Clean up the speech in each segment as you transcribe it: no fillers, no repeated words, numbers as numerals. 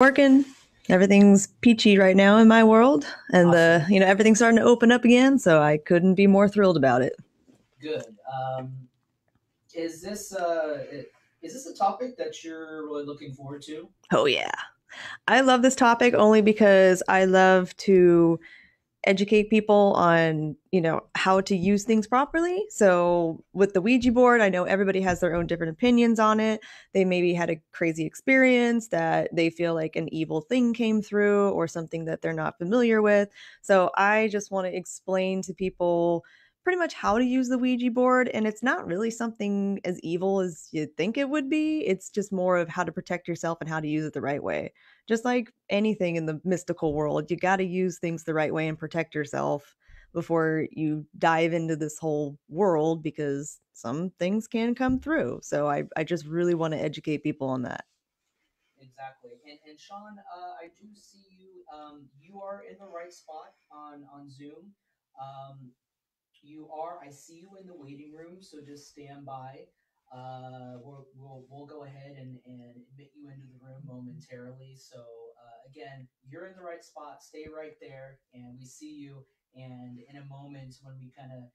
Working. Everything's peachy right now in my world, and Awesome. everything's starting to open up again. So I couldn't be more thrilled about it. Good. Is this uh, is this a topic that you're really looking forward to? Oh yeah, I love this topic only because I love to educate people on how to use things properly. So with the Ouija board, I know everybody has their own different opinions on it. They maybe had a crazy experience that they feel like an evil thing came through or something that they're not familiar with. So I just want to explain to people pretty much how to use the Ouija board, and it's not really something as evil as you think it would be. It's just more of how to protect yourself and how to use it the right way. Just like anything in the mystical world, you got to use things the right way and protect yourself before you dive into this whole world, because some things can come through. So I just really want to educate people on that. Exactly. And Sean, I do see you. You are in the right spot on Zoom. Um, You are. I see you in the waiting room, so just stand by. We'll go ahead and admit you into the room momentarily. So again, you're in the right spot. Stay right there, and we see you. And in a moment, when we kind of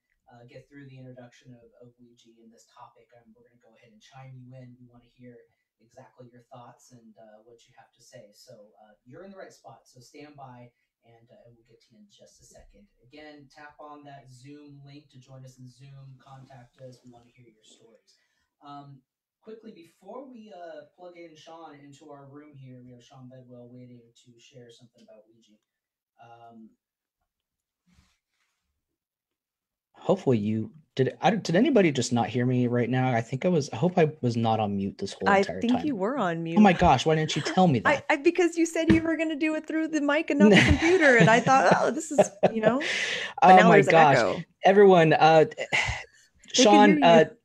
get through the introduction of Ouija and this topic, we're going to go ahead and chime you in. We want to hear exactly your thoughts and what you have to say. So you're in the right spot. So stand by, and we'll get to you in just a second. Again, tap on that Zoom link to join us in Zoom. Contact us. We want to hear your stories. Um, Quickly, before we plug in Sean into our room here, we have Sean Bedwell waiting to share something about Ouija. Um, Hopefully you did. Did anybody just not hear me right now? I think I was. I hope I was not on mute this whole I entire think time. you were on Oh mute. my gosh! Why didn't you tell me that? Because you said you were going to do it through the mic and not the computer, and I thought, oh, this is. But Oh now my there's an gosh! echo. Everyone, They can hear Sean,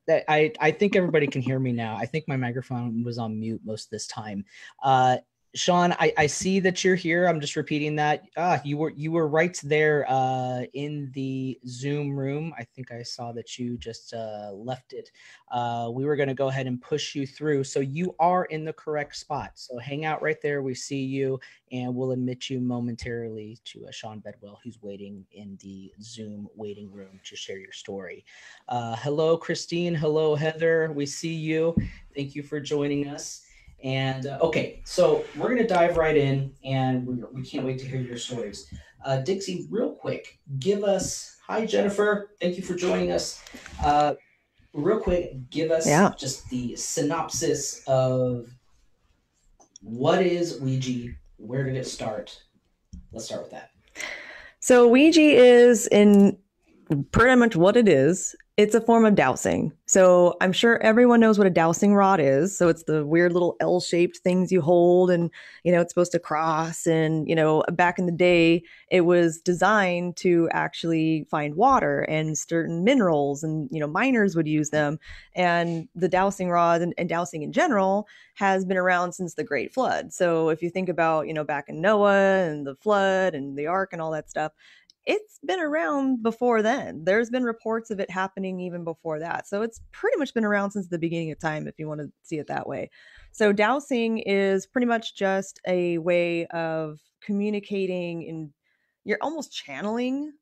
you. I think everybody can hear me now. I think my microphone was on mute most of this time. Uh, Sean, I see that you're here. I'm just repeating that. You were right there in the Zoom room. I think I saw that you just left it. We were going to go ahead and push you through, so you are in the correct spot. So hang out right there. We see you, and we'll admit you momentarily to Sean Bedwell, who's waiting in the Zoom waiting room to share your story. Hello, Christine. Hello, Heather. We see you. Thank you for joining us. And okay, so we're going to dive right in, and we can't wait to hear your stories. Dixie, real quick, give us. Hi, Jennifer. Thank you for joining us. Real quick, give us Yeah. just the synopsis of what is Ouija? Where did it start? Let's start with that. So Ouija is in pretty much what it is. It's a form of dowsing. So I'm sure everyone knows what a dowsing rod is. So it's the weird little L-shaped things you hold, and it's supposed to cross. And back in the day, it was designed to actually find water and certain minerals, and miners would use them. And the dowsing rod and dowsing in general has been around since the Great Flood. So if you think about back in Noah and the flood and the ark and all that stuff, it's been around before then. There's been reports of it happening even before that. So it's pretty much been around since the beginning of time, if you want to see it that way. So dowsing is pretty much just a way of communicating, and you're almost channeling,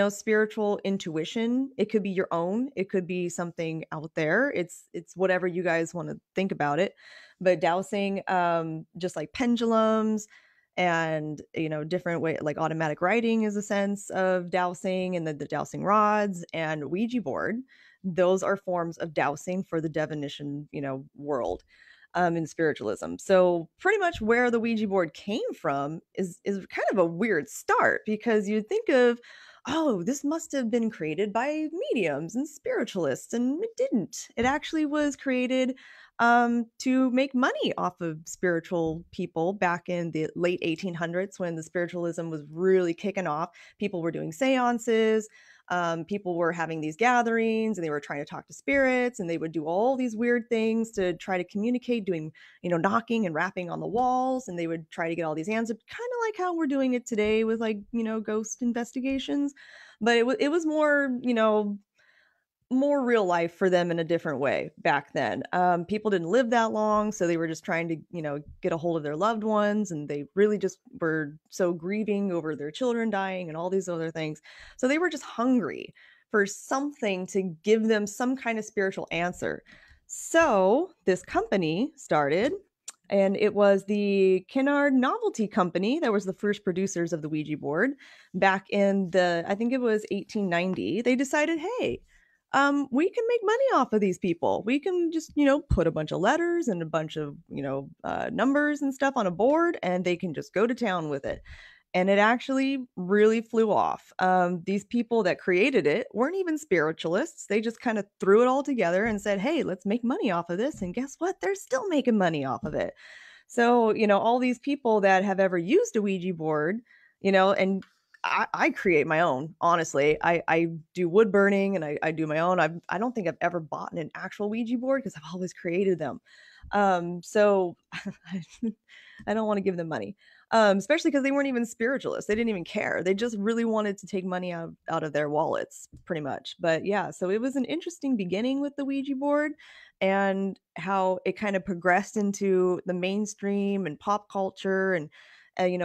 spiritual intuition. It could be your own, it could be something out there. It's whatever you guys want to think about it. But dowsing, just like pendulums and different way, like automatic writing is a sense of dowsing, and then the dowsing rods and Ouija board, those are forms of dowsing for the divination world, in spiritualism. So pretty much where the Ouija board came from is kind of a weird start, because you think of, oh, this must have been created by mediums and spiritualists, and it didn't. It actually was created to make money off of spiritual people back in the late 1800s, when the spiritualism was really kicking off. People were doing seances. People were having these gatherings, and they were trying to talk to spirits, and they would do all these weird things to try to communicate, doing knocking and rapping on the walls, and they would try to get all these answers, kind of like how we're doing it today with, like, ghost investigations. But it was more more real life for them in a different way back then. People didn't live that long, so they were just trying to, get a hold of their loved ones, and they really just were so grieving over their children dying and all these other things. So they were just hungry for something to give them some kind of spiritual answer. So this company started, and it was the Kennard Novelty Company that was the first producers of the Ouija board back in I think it was 1890. They decided, hey, we can make money off of these people. We can just, put a bunch of letters and a bunch of, numbers and stuff on a board, and they can just go to town with it. And it actually really flew off. These people that created it weren't even spiritualists. They just kind of threw it all together and said, hey, let's make money off of this. And guess what? They're still making money off of it. So, all these people that have ever used a Ouija board, and I create my own, honestly. I do wood burning, and I do my own. I don't think I've ever bought an actual Ouija board because I've always created them. So I don't want to give them money, especially because they weren't even spiritualists. They didn't even care. They just really wanted to take money out of their wallets, pretty much. But yeah, so it was an interesting beginning with the Ouija board, and how it kind of progressed into the mainstream and pop culture. And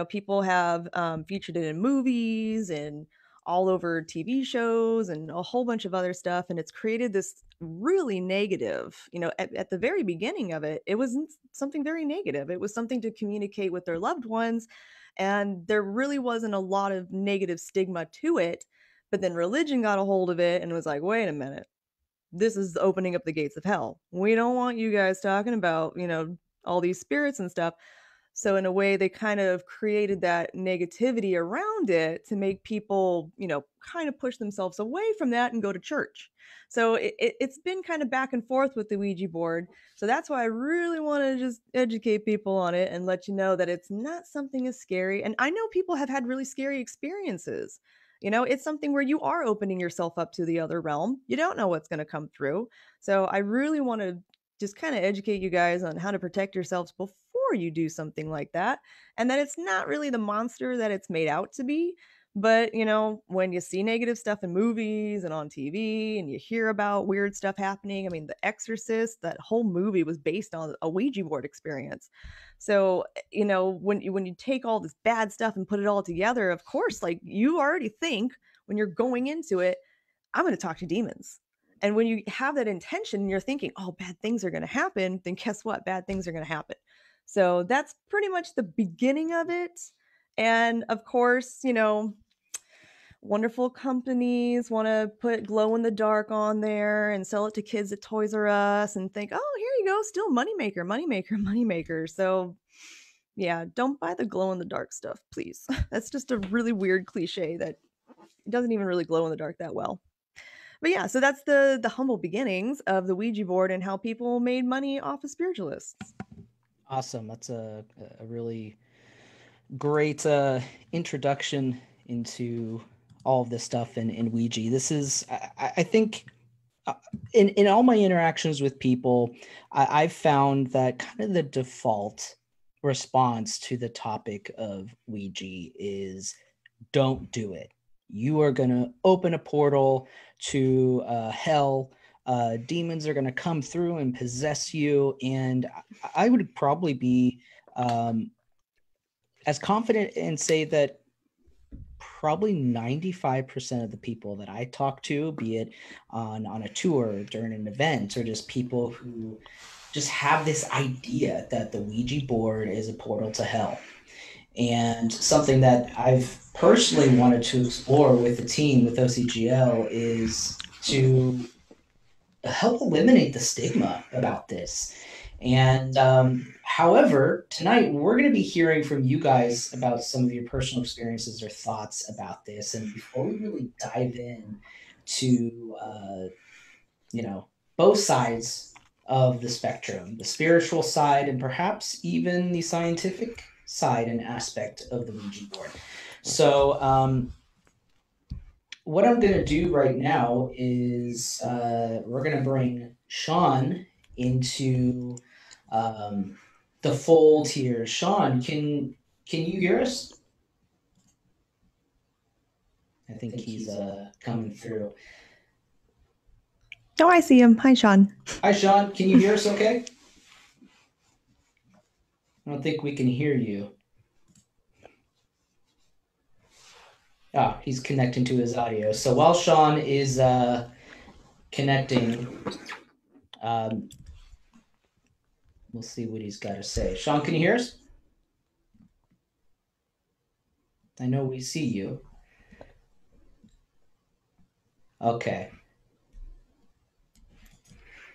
people have featured it in movies and all over TV shows and a whole bunch of other stuff. And it's created this really negative, at the very beginning of it, it wasn't something very negative. It was something to communicate with their loved ones. And there really wasn't a lot of negative stigma to it. But then religion got a hold of it and was like, wait a minute, this is opening up the gates of hell. We don't want you guys talking about, all these spirits and stuff. So in a way, they kind of created that negativity around it to make people, kind of push themselves away from that and go to church. So it's been kind of back and forth with the Ouija board. So that's why I really want to just educate people on it and let you know that it's not something as scary. And I know people have had really scary experiences. It's something where you are opening yourself up to the other realm. You don't know what's going to come through. So I really want to just kind of educate you guys on how to protect yourselves before you do something like that, and that it's not really the monster that it's made out to be. But when you see negative stuff in movies and on TV, and you hear about weird stuff happening, I mean, The Exorcist, that whole movie was based on a Ouija board experience. So when you take all this bad stuff and put it all together, of course, like, you already think when you're going into it, I'm going to talk to demons. And when you have that intention and you're thinking, oh, bad things are going to happen, then guess what? Bad things are going to happen. So that's pretty much the beginning of it. And of course, wonderful companies want to put glow in the dark on there and sell it to kids at Toys R Us and think, oh, here you go, still moneymaker, moneymaker, moneymaker. So yeah, don't buy the glow in the dark stuff, please. That's just a really weird cliche that doesn't even really glow in the dark that well. But yeah, so that's the humble beginnings of the Ouija board and how people made money off of spiritualists. Awesome. That's a really great introduction into all of this stuff in Ouija. This is, I think, in all my interactions with people, I've found that kind of the default response to the topic of Ouija is don't do it. You are going to open a portal to hell. Demons are going to come through and possess you. And I would probably be as confident and say that probably 95% of the people that I talk to, be it on a tour, during an event, or just people who just have this idea that the Ouija board is a portal to hell. And something that I've personally wanted to explore with the team, with OCGL, is to help eliminate the stigma about this. And however, tonight we're going to be hearing from you guys about some of your personal experiences or thoughts about this. And before we really dive in to, both sides of the spectrum, the spiritual side and perhaps even the scientific side and aspect of the Ouija board. So what I'm going to do right now is we're going to bring Sean into the fold here. Sean, can you hear us? I think he's coming through. Oh, I see him. Hi, Sean. Hi, Sean. Can you hear us okay? I don't think we can hear you. Ah, he's connecting to his audio. So while Sean is connecting, um, we'll see what he's got to say. Sean, can you hear us? I know we see you. Okay.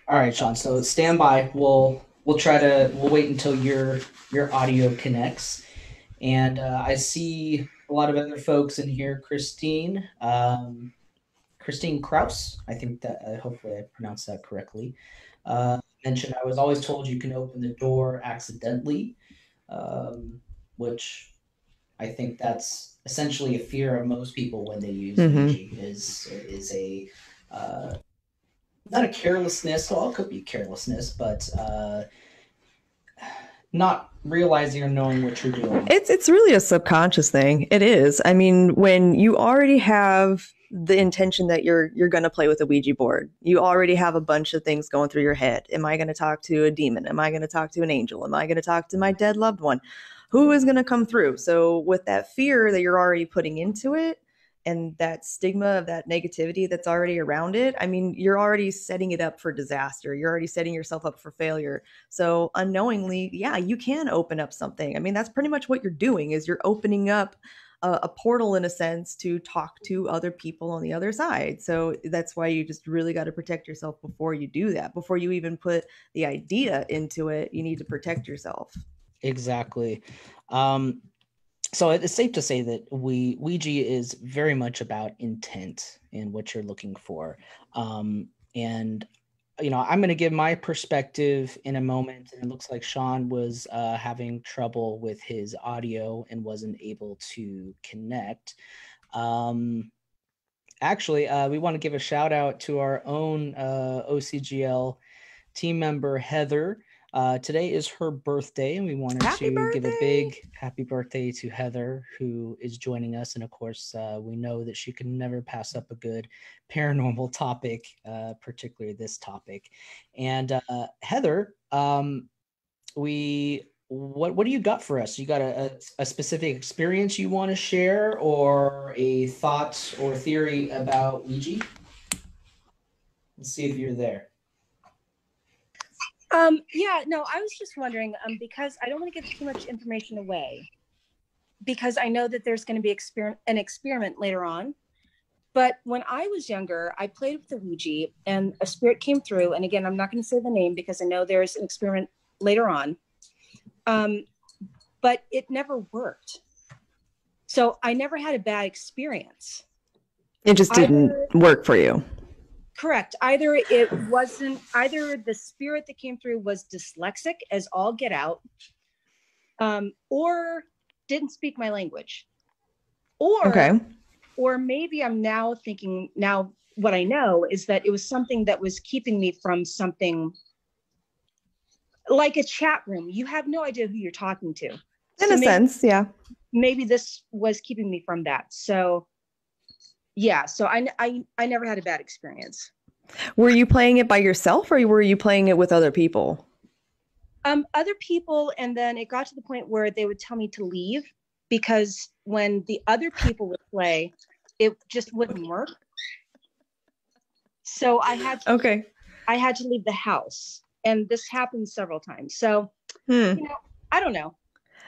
All right, Sean. So stand by. We'll wait until your audio connects. And I see a lot of other folks in here. Christine Kraus. I think that hopefully I pronounced that correctly. Mentioned I was always told you can open the door accidentally, which I think that's essentially a fear of most people when they use Ouija is a not a carelessness. Well, it could be carelessness, but not realizing or knowing what you're doing. It's really a subconscious thing. It is. I mean, when you already have the intention that you're going to play with a Ouija board, you already have a bunch of things going through your head. Am I going to talk to a demon? Am I going to talk to an angel? Am I going to talk to my dead loved one? Who is going to come through? So with that fear that you're already putting into it, and that stigma of that negativity that's already around it, I mean, you're already setting it up for disaster. You're already setting yourself up for failure. So unknowingly, yeah, you can open up something. I mean, that's pretty much what you're doing is you're opening up a portal in a sense to talk to other people on the other side. So that's why you just really got to protect yourself before you do that. Before you even put the idea into it, you need to protect yourself. Exactly. So it's safe to say that Ouija is very much about intent and what you're looking for. And, you know, I'm going to give my perspective in a moment. And it looks like Sean was having trouble with his audio and wasn't able to connect. Actually, we want to give a shout out to our own OCGL team member, Heather. Today is her birthday, and we wanted to give a big happy birthday to Heather, who is joining us. And of course, we know that she can never pass up a good paranormal topic, particularly this topic. And Heather, what do you got for us? You got a specific experience you want to share, or a thought or theory about Ouija? Let's see if you're there. Yeah, no, I was just wondering, because I don't want to give too much information away, because I know that there's going to be an experiment later on. But when I was younger, I played with the Ouija and a spirit came through. And again, I'm not going to say the name because I know there's an experiment later on. But it never worked. So I never had a bad experience. It just didn't work for you. Correct. Either the spirit that came through was dyslexic as all get out, or didn't speak my language. Or maybe I'm now thinking, now what I know is that it was something that was keeping me from something like a chat room. You have no idea who you're talking to. In a sense, yeah. Maybe this was keeping me from that. So yeah, so I never had a bad experience. Were you playing it by yourself, or were you playing it with other people? Other people, and then it got to the point where they would tell me to leave, because when the other people would play, it just wouldn't work. So I had to leave the house, and this happened several times. So you know, I don't know.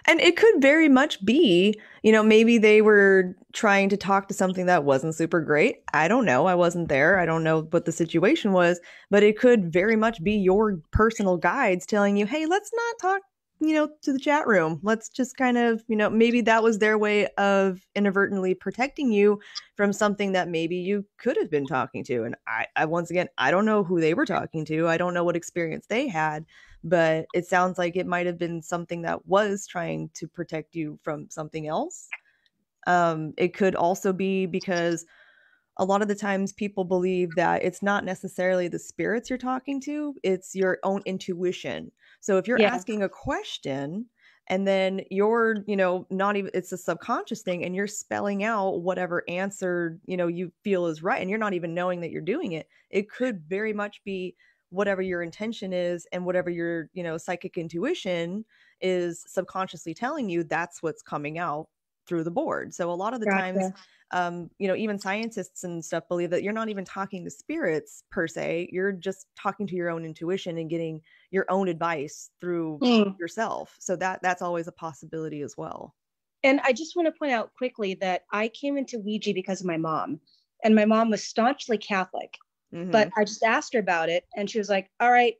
And it could very much be, you know, maybe they were trying to talk to something that wasn't super great. I don't know. I wasn't there. I don't know what the situation was, but it could very much be your personal guides telling you, hey, let's not talk, you know, to the chat room. Let's just kind of, you know, maybe that was their way of inadvertently protecting you from something that maybe you could have been talking to. And I once again, I don't know who they were talking to. I don't know what experience they had. But it sounds like it might have been something that was trying to protect you from something else. It could also be because a lot of the times people believe that it's not necessarily the spirits you're talking to, it's your own intuition. So if you're asking a question And then you're, not even, it's a subconscious thing, and you're spelling out whatever answer, you feel is right. And you're not even knowing that you're doing it. It could very much be whatever your intention is, and whatever your, psychic intuition is subconsciously telling you, that's what's coming out through the board. So a lot of the times, even scientists and stuff believe that you're not even talking to spirits per se. You're just talking to your own intuition and getting your own advice through yourself. So that's always a possibility as well. And I just want to point out quickly that I came into Ouija because of my mom, and my mom was staunchly Catholic, but I just asked her about it, and she was like, all right,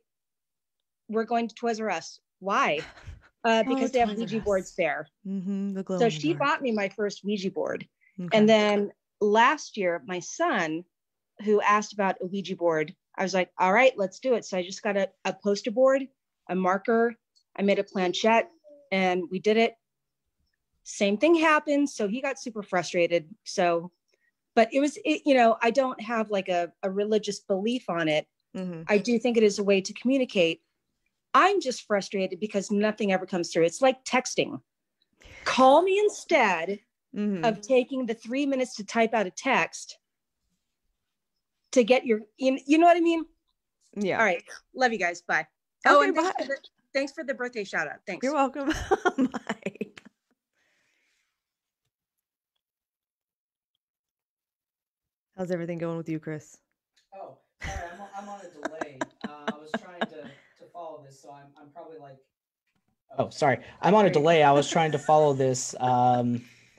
we're going to Toys R Us. Why? Because they have Ouija boards there. So she bought me my first Ouija board. Okay. And then last year, my son, who asked about a Ouija board, I was like, all right, let's do it. So I just got a poster board, a marker. I made a planchette, and we did it. Same thing happened. So he got super frustrated. So, but I don't have like a religious belief on it. I do think it is a way to communicate. I'm just frustrated because nothing ever comes through. It's like texting. Call me instead of taking the 3 minutes to type out a text to get your, you know what I mean? Yeah. All right. Love you guys. Bye. Okay, and thanks for the birthday shout out. Thanks. You're welcome. Bye. How's everything going with you, Cris? Oh, sorry, I'm on a delay. I was trying to follow this, so I'm probably like. Oh, sorry, I'm on a delay. I was trying to follow this,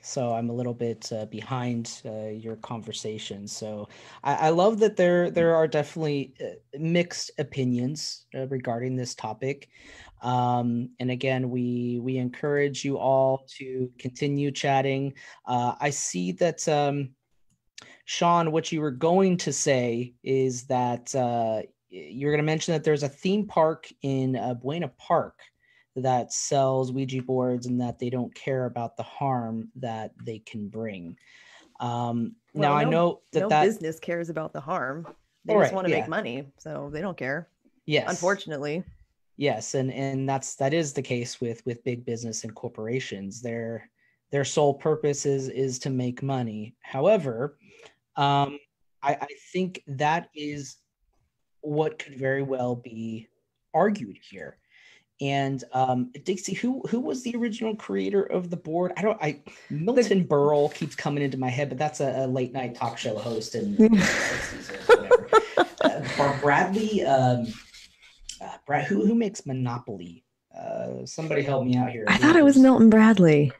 so I'm a little bit behind your conversation. So I love that there are definitely mixed opinions regarding this topic. And again, we encourage you all to continue chatting. I see that. Sean, what you were going to say is that you're going to mention that there's a theme park in Buena Park that sells Ouija boards, and that they don't care about the harm that they can bring. Now, I know that business cares about the harm. They just want to make money, so they don't care. Yes, unfortunately. Yes, and that is the case with big business and corporations. Their sole purpose is to make money. However, I think that is what could very well be argued here. And Dixie, who was the original creator of the board? Milton Berle keeps coming into my head, but that's a late night talk show host in the 60s or whatever. Bradley, who makes Monopoly? Somebody help me out here. I thought it was Milton Bradley.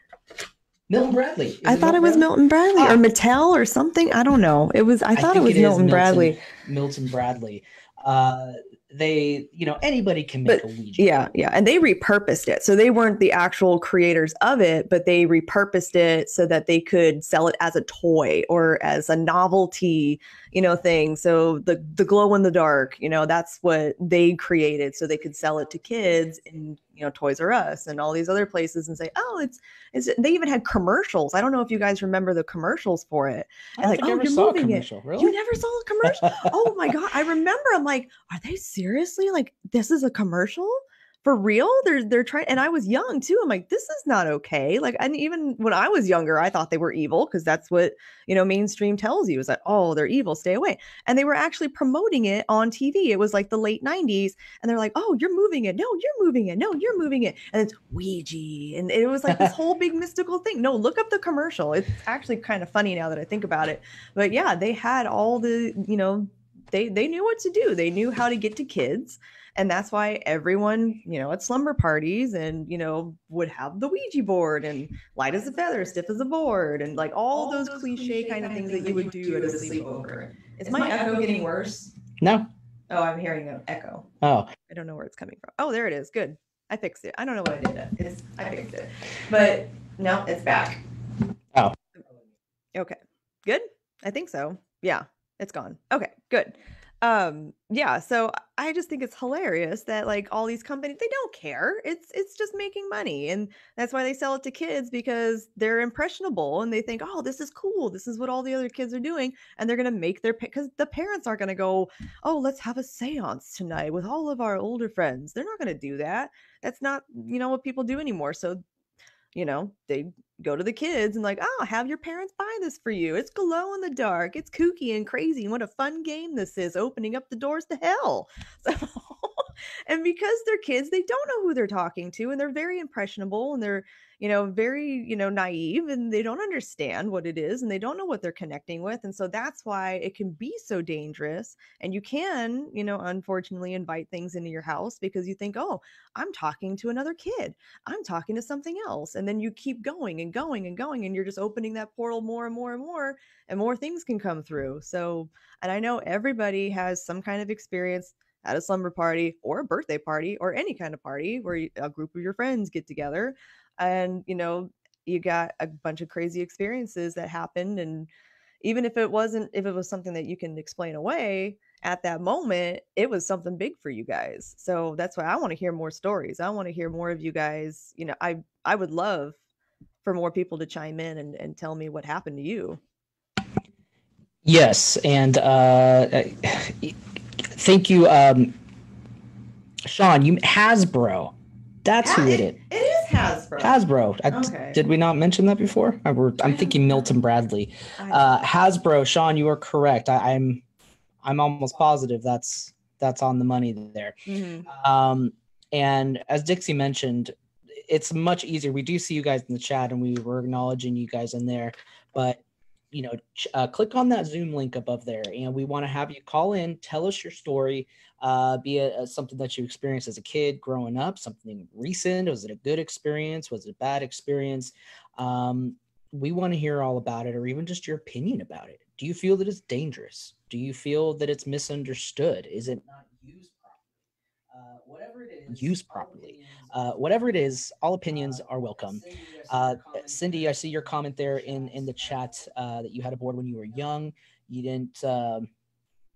Milton Bradley. I thought it was Milton Bradley or Mattel or something. I don't know. I thought it was Milton Bradley. Milton Bradley. They, anybody can make a Ouija. Yeah. And they repurposed it. So they weren't the actual creators of it, but they repurposed it so that they could sell it as a toy or as a novelty, thing. So the glow in the dark, that's what they created so they could sell it to kids in, Toys R Us and all these other places and say, oh, they even had commercials. I don't know if you guys remember the commercials for it. And like, oh, you're moving it. Really? You never saw a commercial? Oh my God. I remember. I'm like, are they seriously like, this is a commercial? For real? They're trying, and I was young too. I'm like, this is not okay. Like, and even when I was younger, I thought they were evil because that's what, mainstream tells you is that, oh, they're evil, stay away. And they were actually promoting it on TV. It was like the late 90s. And they're like, oh, you're moving it. No, you're moving it. No, you're moving it. And it's Ouija. And it was like this whole big mystical thing. No, look up the commercial. It's actually kind of funny now that I think about it. But yeah, they had all the, they knew what to do. They knew how to get to kids. And that's why everyone, at slumber parties and, would have the Ouija board and light as a feather, stiff as a board, and like all those cliche kind of things that you would do at a sleepover. Is my echo getting worse? No. Oh, I'm hearing an echo. Oh. I don't know where it's coming from. Oh, there it is. Good. I fixed it. I don't know what I did. I fixed it. But no, it's back. Oh. Okay. Good? I think so. Yeah, it's gone. Okay, good. Yeah, so I just think it's hilarious that like all these companies, they don't care. It's just making money. And that's why they sell it to kids, because they're impressionable and they think, oh, this is cool. This is what all the other kids are doing. And they're going to make because the parents aren't going to go, oh, let's have a seance tonight with all of our older friends. They're not going to do that. That's not, what people do anymore. So they go to the kids and like, oh, have your parents buy this for you. It's glow in the dark. It's kooky and crazy. What a fun game this is, opening up the doors to hell. So, and because they're kids, they don't know who they're talking to, and they're very impressionable, and they're, very, naive, and they don't understand what it is, and they don't know what they're connecting with. And so that's why it can be so dangerous. And you can, unfortunately invite things into your house because you think, oh, I'm talking to another kid. I'm talking to something else. And then you keep going and going and going, and you're just opening that portal more and more and more, and more things can come through. So, and I know everybody has some kind of experience at a slumber party or a birthday party or any kind of party where a group of your friends get together, and, you got a bunch of crazy experiences that happened. And even if it was something that you can explain away at that moment, it was something big for you guys. So that's why I want to hear more stories. I want to hear more of you guys. I would love for more people to chime in and tell me what happened to you. Yes, and thank you, Sean. Hasbro. That's who it is. It is Hasbro. Hasbro. Okay. Did we not mention that before? I'm thinking Milton Bradley. Hasbro. Sean, you are correct. I'm almost positive that's on the money there. Mm-hmm. And as Dixie mentioned, it's much easier. We do see you guys in the chat, and we were acknowledging you guys in there. But click on that Zoom link above there, and we want to have you call in, tell us your story, be it something that you experienced as a kid growing up, something recent. Was it a good experience? Was it a bad experience? We want to hear all about it, or even just your opinion about it. Do you feel that it's dangerous? Do you feel that it's misunderstood? Is it not used properly? Whatever it is, used properly. Whatever it is, all opinions are welcome. Cindy, I see your comment there in the chat that you had a board when you were young. You didn't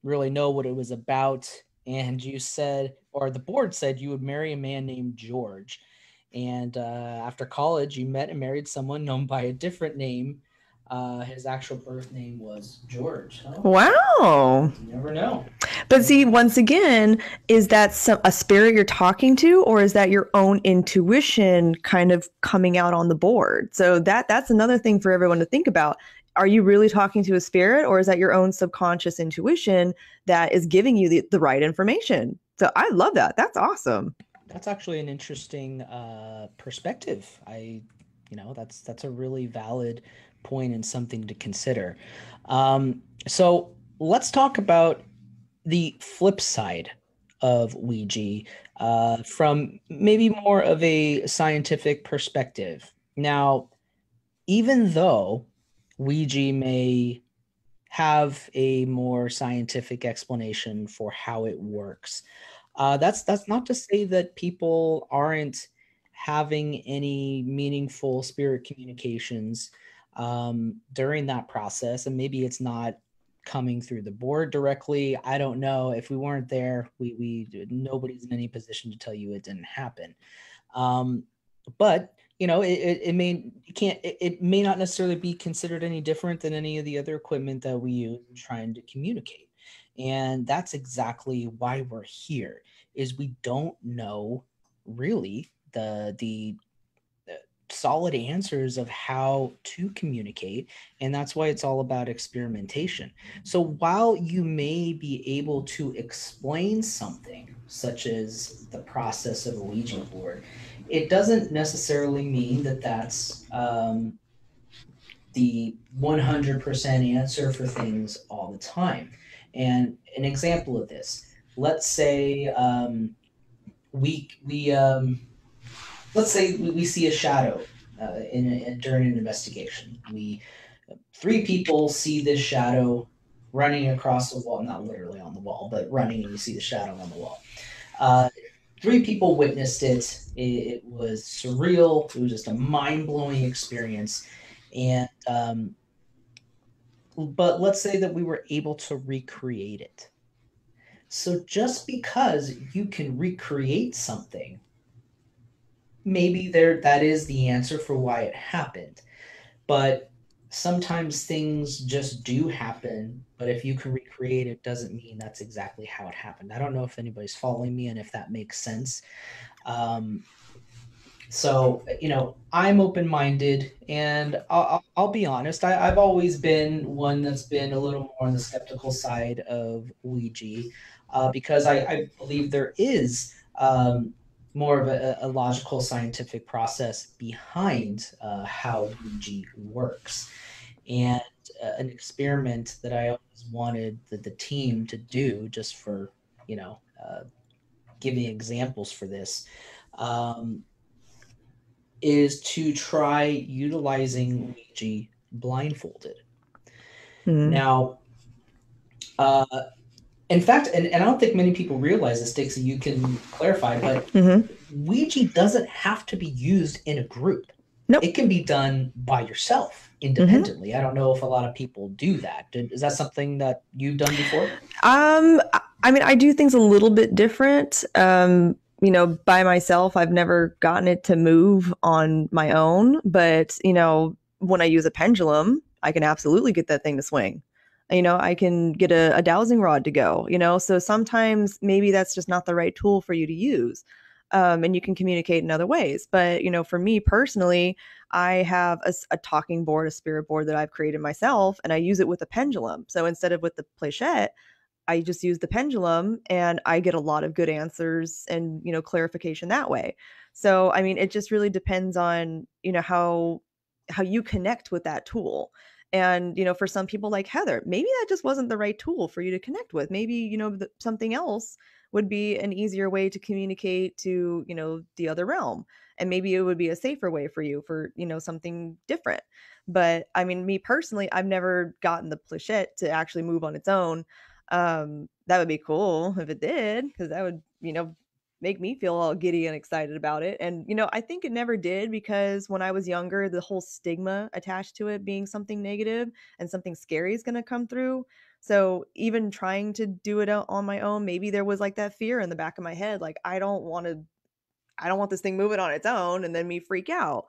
really know what it was about, and you said, or the board said, you would marry a man named George. And after college, you met and married someone known by a different name. His actual birth name was George. Oh, wow. You never know. But see, once again, is that a spirit you're talking to, or is that your own intuition kind of coming out on the board? So that's another thing for everyone to think about. Are you really talking to a spirit, or is that your own subconscious intuition that is giving you the right information? So I love that. That's awesome. That's actually an interesting perspective. That's a really valid point and something to consider. So let's talk about the flip side of Ouija from maybe more of a scientific perspective. Now, even though Ouija may have a more scientific explanation for how it works, that's not to say that people aren't having any meaningful spirit communications during that process, and maybe it's not coming through the board directly. I don't know. If we weren't there, we nobody's in any position to tell you it didn't happen. But it may not necessarily be considered any different than any of the other equipment that we use in trying to communicate. And that's exactly why we're here, is we don't know really the solid answers of how to communicate, and that's why it's all about experimentation. So while you may be able to explain something such as the process of a Ouija board, it doesn't necessarily mean that that's the 100% answer for things all the time. And an example of this, let's say let's say we see a shadow during an investigation. Three people see this shadow running across the wall, not literally on the wall, but running, and you see the shadow on the wall. Three people witnessed it. It was surreal. It was just a mind-blowing experience. And but let's say that we were able to recreate it. So just because you can recreate something, maybe that is the answer for why it happened. But sometimes things just do happen, but if you can recreate it, doesn't mean that's exactly how it happened. I don't know if anybody's following me and if that makes sense. So, I'm open-minded, and I'll be honest. I've always been one that's been a little more on the skeptical side of Ouija, because I believe there is more of a logical scientific process behind how Ouija works. And an experiment that I always wanted the team to do, just for, giving examples for this, um, is to try utilizing Ouija blindfolded. Mm-hmm. Now, uh, in fact, and I don't think many people realize this, Dixie, you can clarify, but Ouija doesn't have to be used in a group. Nope. It can be done by yourself independently. I don't know if a lot of people do that. Is that something that you've done before? I mean, I do things a little bit different. By myself, I've never gotten it to move on my own. But, when I use a pendulum, I can absolutely get that thing to swing. I can get a dowsing rod to go, so sometimes maybe that's just not the right tool for you to use. And you can communicate in other ways. But, for me personally, I have a talking board, a spirit board that I've created myself, and I use it with a pendulum. So instead of with the planchette, I just use the pendulum and I get a lot of good answers and, clarification that way. So, I mean, it just really depends on, how you connect with that tool. And, for some people like Heather, maybe that just wasn't the right tool for you to connect with. Maybe, something else would be an easier way to communicate to, the other realm. And maybe it would be a safer way for you for, something different. But I mean, me personally, I've never gotten the planchette to actually move on its own. That would be cool if it did, because that would, make me feel all giddy and excited about it. And, I think it never did, because when I was younger, the whole stigma attached to it being something negative and something scary is going to come through. So even trying to do it on my own, maybe there was like that fear in the back of my head, like, I don't want this thing moving on its own and then me freak out.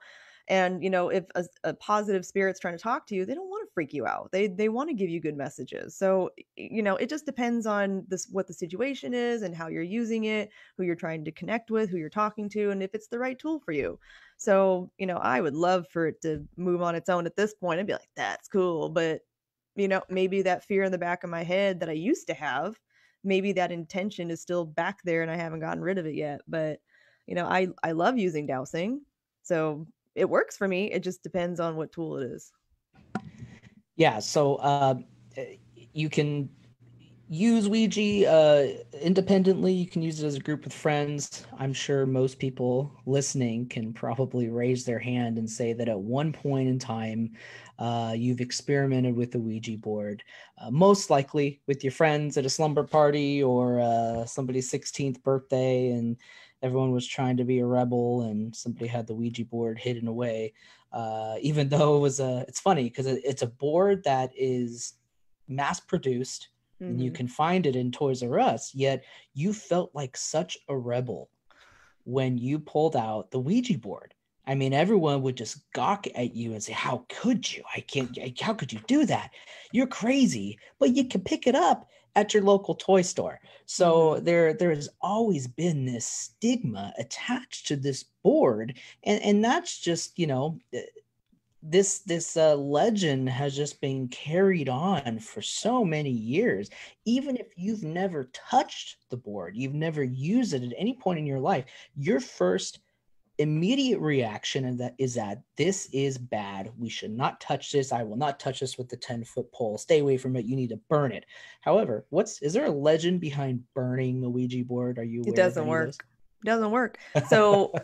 And if a positive spirit's trying to talk to you, they don't want to freak you out. They want to give you good messages. So it just depends on what the situation is and how you're using it, who you're trying to connect with, who you're talking to, and if it's the right tool for you. So I would love for it to move on its own at this point and be like, that's cool. But maybe that fear in the back of my head that I used to have, maybe that intention is still back there and I haven't gotten rid of it yet. But I love using dowsing, so it works for me. It just depends on what tool it is. Yeah, so you can use Ouija independently. You can use it as a group with friends. I'm sure most people listening can probably raise their hand and say that at one point in time, you've experimented with the Ouija board, most likely with your friends at a slumber party or somebody's 16th birthday, and everyone was trying to be a rebel and somebody had the Ouija board hidden away. Even though it's funny because it's a board that is mass produced. And you can find it in Toys R Us, yet you felt like such a rebel when you pulled out the Ouija board. I mean, everyone would just gawk at you and say, how could you? How could you do that? You're crazy. But you can pick it up at your local toy store. So there has always been this stigma attached to this board. And that's just, this legend has just been carried on for so many years. Even if you've never touched the board, you've never used it at any point in your life, your first immediate reaction is that this is bad. We should not touch this. I will not touch this with the 10-foot pole. Stay away from it. You need to burn it. However, is there a legend behind burning a Ouija board? Are you aware? It doesn't work. Doesn't work. So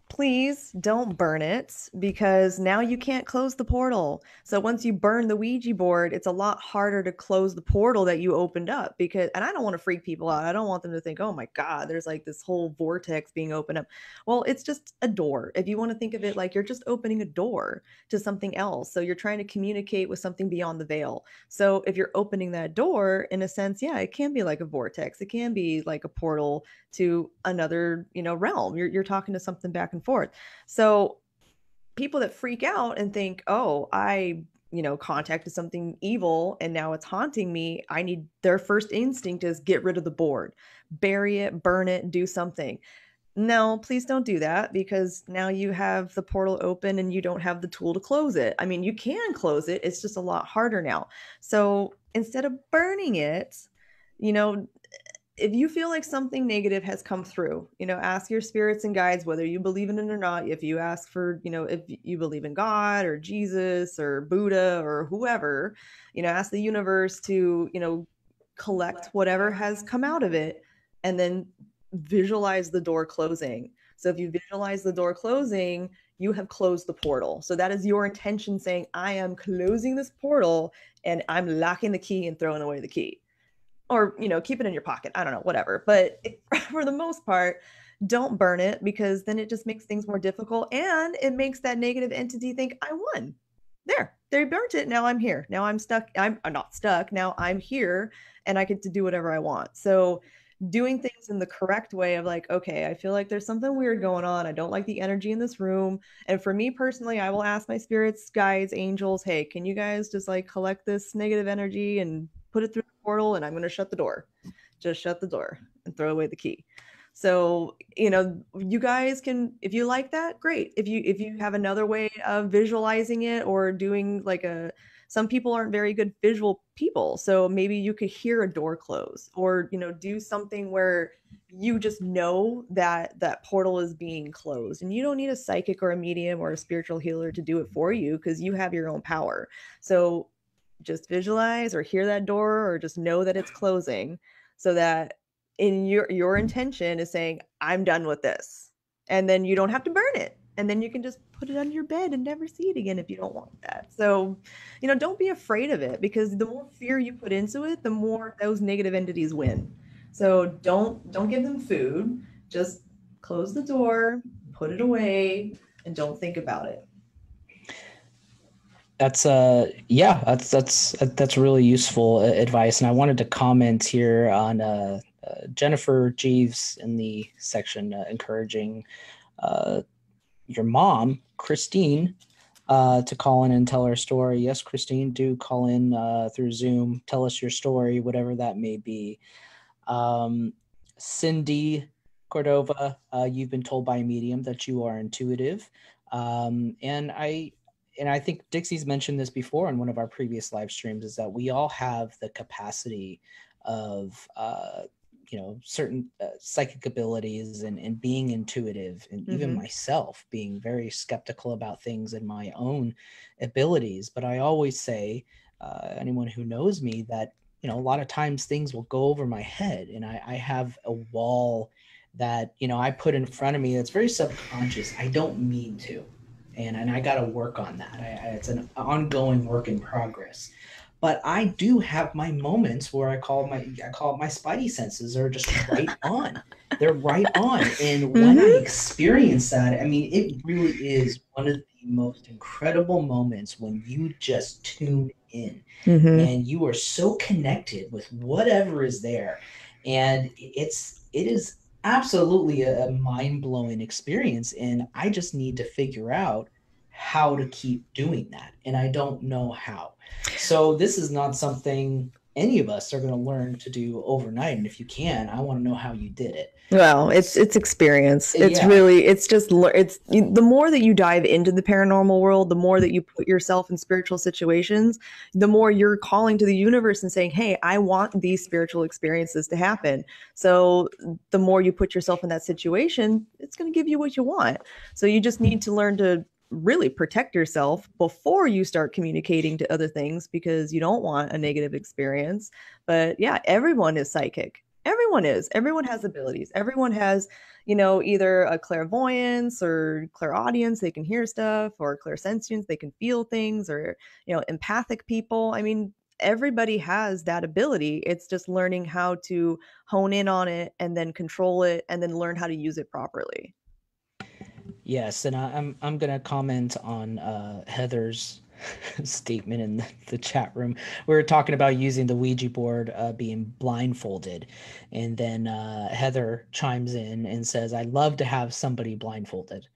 please don't burn it, because now you can't close the portal. So once you burn the Ouija board, it's a lot harder to close the portal that you opened up, and I don't want to freak people out. I don't want them to think, oh my God, there's like this whole vortex being opened up. Well, it's just a door. If you want to think of it like you're just opening a door to something else. So you're trying to communicate with something beyond the veil. So if you're opening that door, in a sense, yeah, it can be like a vortex. It can be like a portal to another, realm. You're talking to something back and forth. So people that freak out and think, oh, I contacted something evil and now it's haunting me, their first instinct is get rid of the board, bury it, burn it, do something. no, please don't do that, because now you have the portal open and you don't have the tool to close it. I mean, you can close it, it's just a lot harder now. So instead of burning it, you know, if you feel like something negative has come through, ask your spirits and guides, whether you believe in it or not. If you ask for, if you believe in God or Jesus or Buddha or whoever, ask the universe to, collect whatever has come out of it, and then visualize the door closing. So if you visualize the door closing, you have closed the portal. So that is your intention, saying, I am closing this portal and I'm locking the key and throwing away the key. Or, keep it in your pocket. I don't know, whatever. But for the most part, don't burn it, because then it just makes things more difficult. And it makes that negative entity think, I won. There, they burnt it. Now I'm here. Now I'm stuck. I'm not stuck. Now I'm here and I get to do whatever I want. So doing things in the correct way of like, okay, I feel like there's something weird going on. I don't like the energy in this room. And for me personally, I will ask my spirits, guides, angels, hey, can you guys just like collect this negative energy and put it through the portal, and I'm going to shut the door. Just shut the door and throw away the key. So, you guys can, if you like that, great. If you have another way of visualizing it, or doing like some people aren't very good visual people. So maybe you could hear a door close, or, do something where you just know that that portal is being closed, and you don't need a psychic or a medium or a spiritual healer to do it for you, because you have your own power. So just visualize or hear that door, or just know that it's closing, so that in your intention is saying, I'm done with this. And then you don't have to burn it. And then you can just put it under your bed and never see it again if you don't want that. So, don't be afraid of it, because the more fear you put into it, the more those negative entities win. So don't give them food. Just close the door, put it away, and don't think about it. That's that's really useful advice. And I wanted to comment here on Jennifer Jeeves in the section encouraging your mom, Christine, to call in and tell her story. Yes, Christine, do call in through Zoom. Tell us your story, whatever that may be. Cindy Cordova, you've been told by a medium that you are intuitive. And I think Dixie's mentioned this before in one of our previous live streams, is that we all have the capacity of, certain psychic abilities and being intuitive, and even myself being very skeptical about things and my own abilities. But I always say, anyone who knows me, that, a lot of times things will go over my head, and I have a wall that, I put in front of me that's very subconscious. I don't mean to. And I got to work on that. It's an ongoing work in progress. But I do have my moments where I call it my spidey senses are just right on. They're right on. And when I experience that, I mean, it really is one of the most incredible moments when you just tune in and you are so connected with whatever is there. And it is absolutely a mind-blowing experience, and I just need to figure out how to keep doing that, and I don't know how. So this is not something any of us are going to learn to do overnight, and if you can, I want to know how you did it. Well, it's experience. It's the more that you dive into the paranormal world, the more that you put yourself in spiritual situations, the more you're calling to the universe and saying, hey, I want these spiritual experiences to happen. So the more you put yourself in that situation, it's going to give you what you want. So you just need to learn to really protect yourself before you start communicating to other things, because you don't want a negative experience. But yeah, everyone is psychic. Everyone has abilities. Everyone has, either a clairvoyance or clairaudience, they can hear stuff, or clairsentience, they can feel things, or, empathic people. I mean, everybody has that ability. It's just learning how to hone in on it and then control it and then learn how to use it properly. Yes, and I'm going to comment on Heather's statement in the chat room. We were talking about using the Ouija board being blindfolded, and then Heather chimes in and says, "I'd love to have somebody blindfolded."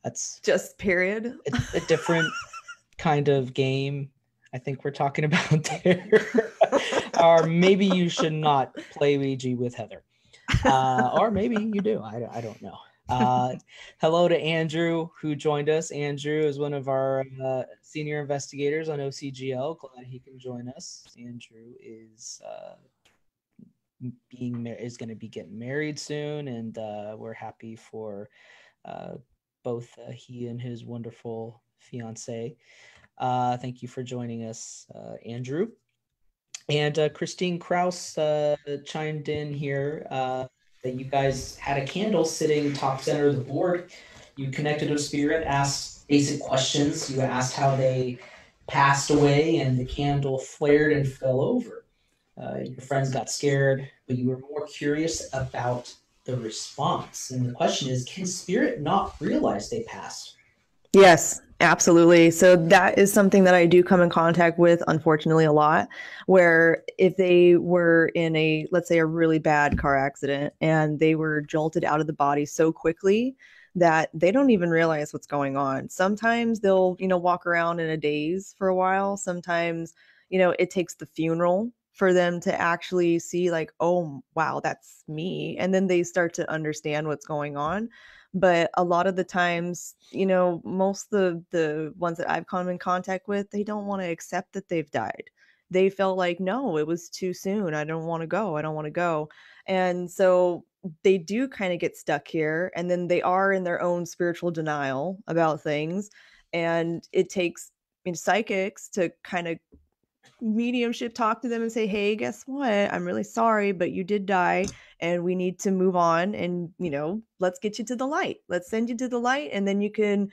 That's just period. A different kind of game I think we're talking about there. Or maybe you should not play Ouija with Heather. Or maybe you do. I don't know. Hello to Andrew, who joined us. Andrew is one of our senior investigators on OCGL. Glad he can join us. Andrew is is going to be getting married soon, and we're happy for both he and his wonderful fiance. Thank you for joining us, Andrew. And Christine Kraus chimed in here that you guys had a candle sitting top center of the board. You connected to a spirit, asked basic questions. You asked how they passed away, and the candle flared and fell over. Your friends got scared, but you were more curious about the response. And the question is, can spirit not realize they passed? Yes, absolutely. So that is something that I do come in contact with, unfortunately, a lot, where if they were in a, let's say, a really bad car accident and they were jolted out of the body so quickly that they don't even realize what's going on. Sometimes they'll, walk around in a daze for a while. Sometimes, it takes the funeral for them to actually see like, oh, wow, that's me. And then they start to understand what's going on. But a lot of the times, most of the ones that I've come in contact with, they don't want to accept that they've died. They felt like, no, it was too soon. I don't want to go. I don't want to go. And so they do kind of get stuck here. And then they are in their own spiritual denial about things. And it takes psychics to kind of mediumship talk to them and say, hey, guess what, I'm really sorry, but you did die and we need to move on, and let's get you to the light, let's send you to the light, and then you can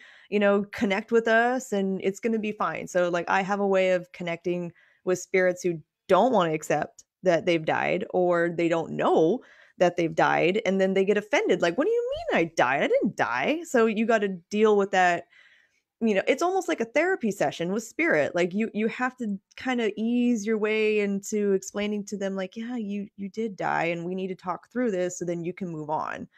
connect with us and it's going to be fine. So like I have a way of connecting with spirits who don't want to accept that they've died, or they don't know that they've died, and then they get offended like, what do you mean I died? I didn't die. So you got to deal with that. It's almost like a therapy session with spirit. Like you have to kind of ease your way into explaining to them like, yeah, you did die and we need to talk through this so then you can move on.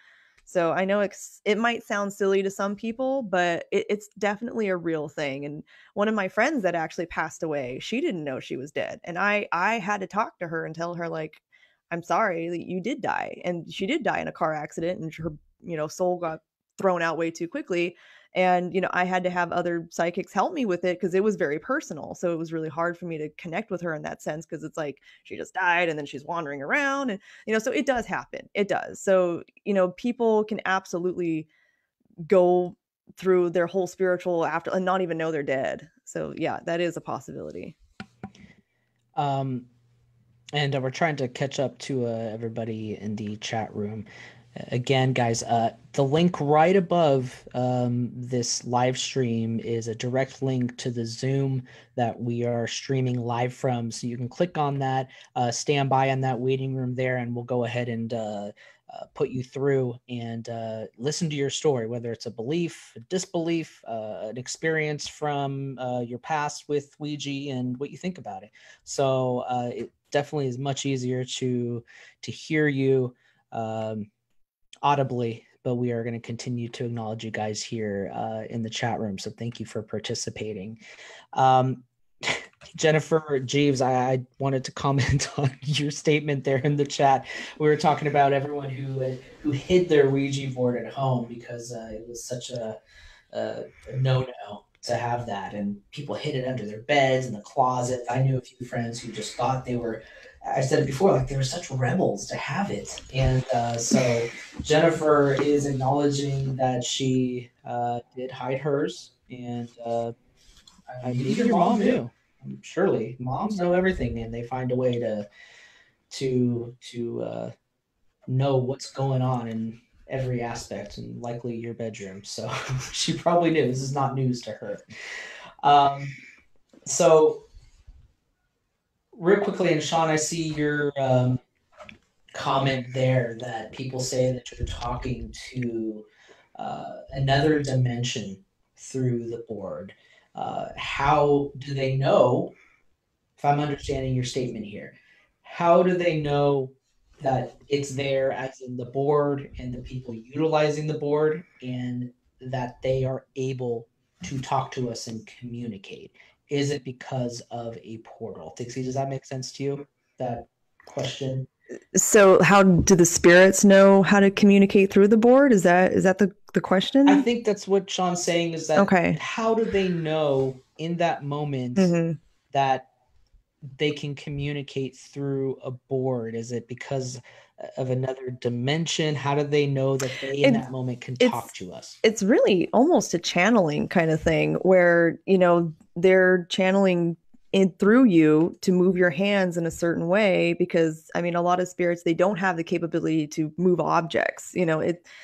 So I know it might sound silly to some people, but it's definitely a real thing. And one of my friends that actually passed away, she didn't know she was dead. And I had to talk to her and tell her like, I'm sorry that you did die. And she did die in a car accident, and her, soul got thrown out way too quickly. And I had to have other psychics help me with it because it was very personal. So it was really hard for me to connect with her in that sense, because it's like she just died and then she's wandering around, and so it does happen. It does. So people can absolutely go through their whole spiritual after and not even know they're dead. So yeah, that is a possibility. And we're trying to catch up to everybody in the chat room. Again, guys, the link right above this live stream is a direct link to the Zoom that we are streaming live from. So you can click on that, stand by in that waiting room there, and we'll go ahead and put you through and listen to your story, whether it's a belief, a disbelief, an experience from your past with Ouija, and what you think about it. So it definitely is much easier to hear you audibly, but we are going to continue to acknowledge you guys here in the chat room. So thank you for participating. Jennifer Jeeves, I wanted to comment on your statement there in the chat. We were talking about everyone who hid their Ouija board at home because it was such a no-no to have that, and people hid it under their beds, in the closet. I knew a few friends who just thought they were, I said it before, like they were such rebels to have it. And so Jennifer is acknowledging that she did hide hers, and I believe your mom knew. Surely moms know everything, and they find a way to know what's going on in every aspect, and likely your bedroom. So she probably knew. This is not news to her. So real quickly, and Sean, I see your comment there that people say that you're talking to another dimension through the board. How do they know, if I'm understanding your statement here, how do they know that it's there, as in the board and the people utilizing the board, and that they are able to talk to us and communicate? Is it because of a portal? Dixie, does that make sense to you, that question? So how do the spirits know how to communicate through the board? Is that the question? I think that's what Sean's saying, is that Okay. how do they know in that moment that they can communicate through a board? Is it because of another dimension? How do they know that they in that moment can talk to us? It's really almost a channeling kind of thing where, they're channeling in through you to move your hands in a certain way, because I mean, a lot of spirits, they don't have the capability to move objects.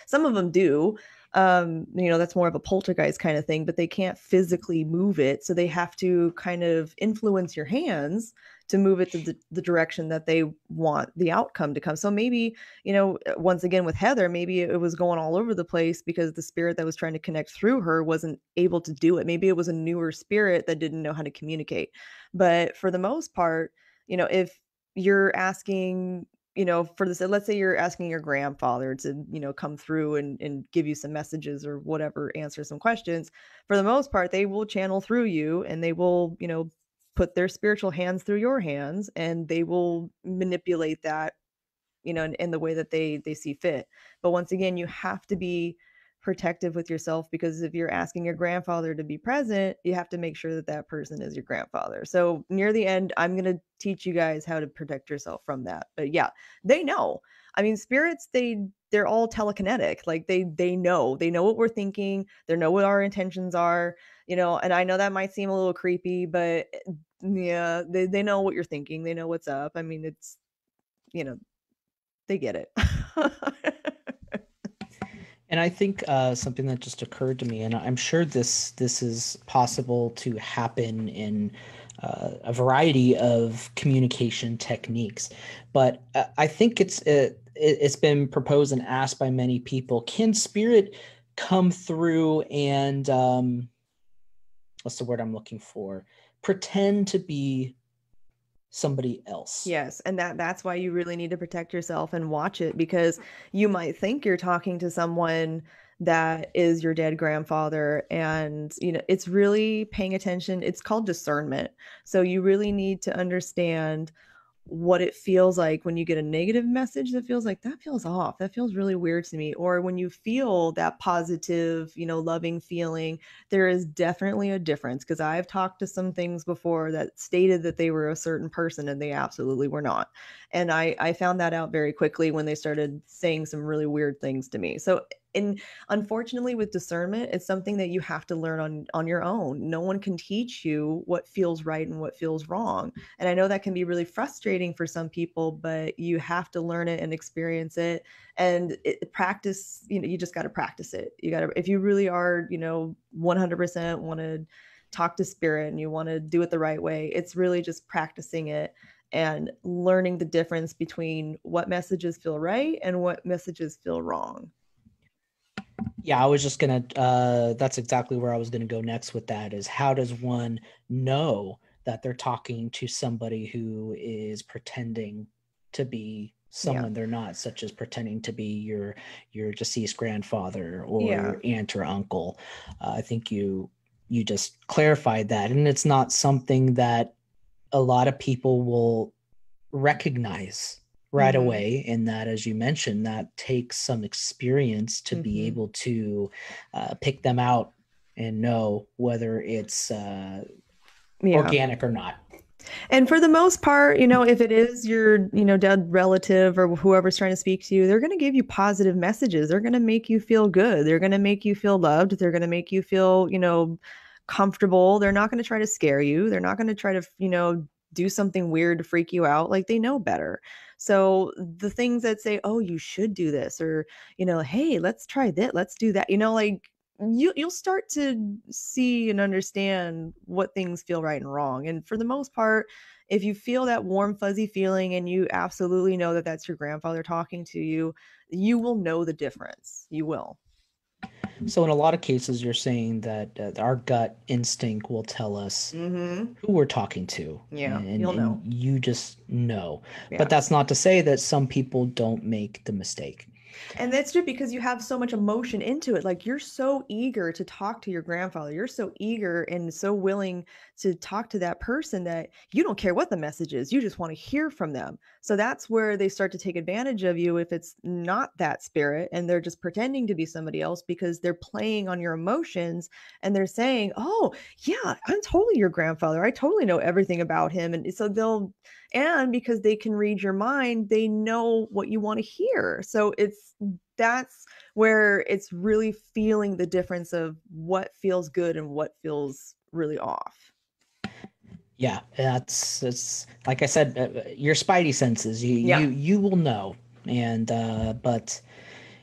Some of them do. That's more of a poltergeist kind of thing, but they can't physically move it. So they have to kind of influence your hands to move it to the direction that they want the outcome to come. So maybe, once again with Heather, maybe it was going all over the place because the spirit that was trying to connect through her wasn't able to do it. Maybe it was a newer spirit that didn't know how to communicate. But for the most part, if you're asking, for this, let's say you're asking your grandfather to, come through and give you some messages or whatever, answer some questions. For the most part, they will channel through you, and they will, put their spiritual hands through your hands, and they will manipulate that, in the way that they see fit. But once again, you have to be protective with yourself, because if you're asking your grandfather to be present, you have to make sure that that person is your grandfather. So near the end, I'm going to teach you guys how to protect yourself from that. But yeah, they know. I mean, spirits, they're all telekinetic. Like they know what we're thinking. They know what our intentions are, and I know that might seem a little creepy, but yeah, they know what you're thinking. They know what's up. I mean, it's, they get it. And I think something that just occurred to me, and I'm sure this is possible to happen in a variety of communication techniques, but I think it's been proposed and asked by many people: can spirit come through and what's the word I'm looking for? Pretend to be somebody else. Yes, and that's why you really need to protect yourself and watch it, because you might think you're talking to someone that is your dead grandfather, and it's really paying attention. It's called discernment. So you really need to understand what it feels like when you get a negative message that feels like, that feels off, that feels really weird to me, or when you feel that positive, loving feeling. There is definitely a difference, because I've talked to some things before that stated that they were a certain person, and they absolutely were not. And I found that out very quickly when they started saying some really weird things to me. So, and unfortunately, with discernment, it's something that you have to learn on your own. No one can teach you what feels right and what feels wrong. And I know that can be really frustrating for some people, but you have to learn it and experience it. And practice, you just got to practice it. You got to, if you really are, 100% want to talk to spirit and you want to do it the right way, it's really just practicing it and learning the difference between what messages feel right and what messages feel wrong. Yeah, I was just gonna that's exactly where I was gonna go next with that, is how does one know that they're talking to somebody who is pretending to be someone they're not, such as pretending to be your deceased grandfather or your aunt or uncle. I think you just clarified that, and it's not something that a lot of people will recognize right away, in that, as you mentioned, that takes some experience to be able to pick them out and know whether it's organic or not. And for the most part, if it is your, dead relative or whoever's trying to speak to you, they're going to give you positive messages. They're going to make you feel good. They're going to make you feel loved. They're going to make you feel, comfortable. They're not going to try to scare you. They're not going to try to, do something weird to freak you out. Like, they know better. So the things that say, oh, you should do this, or, hey, let's try that. Let's do that. Like, you'll start to see and understand what things feel right and wrong. And for the most part, if you feel that warm fuzzy feeling and you absolutely know that that's your grandfather talking to you, you will know the difference. You will. So in a lot of cases, you're saying that our gut instinct will tell us who we're talking to. Yeah, and you'll know. You just know. Yeah. But that's not to say that some people don't make the mistake. And that's true because you have so much emotion into it. Like you're so eager to talk to your grandfather. You're so eager and so willing to talk to that person that you don't care what the message is. You just want to hear from them. So that's where they start to take advantage of you if it's not that spirit and they're just pretending to be somebody else because they're playing on your emotions and they're saying, "Oh, yeah, I'm totally your grandfather. I totally know everything about him." And so and because they can read your mind, they know what you want to hear. So that's where it's really feeling the difference of what feels good and what feels really off. Yeah, it's like I said, your spidey senses, you will know. And but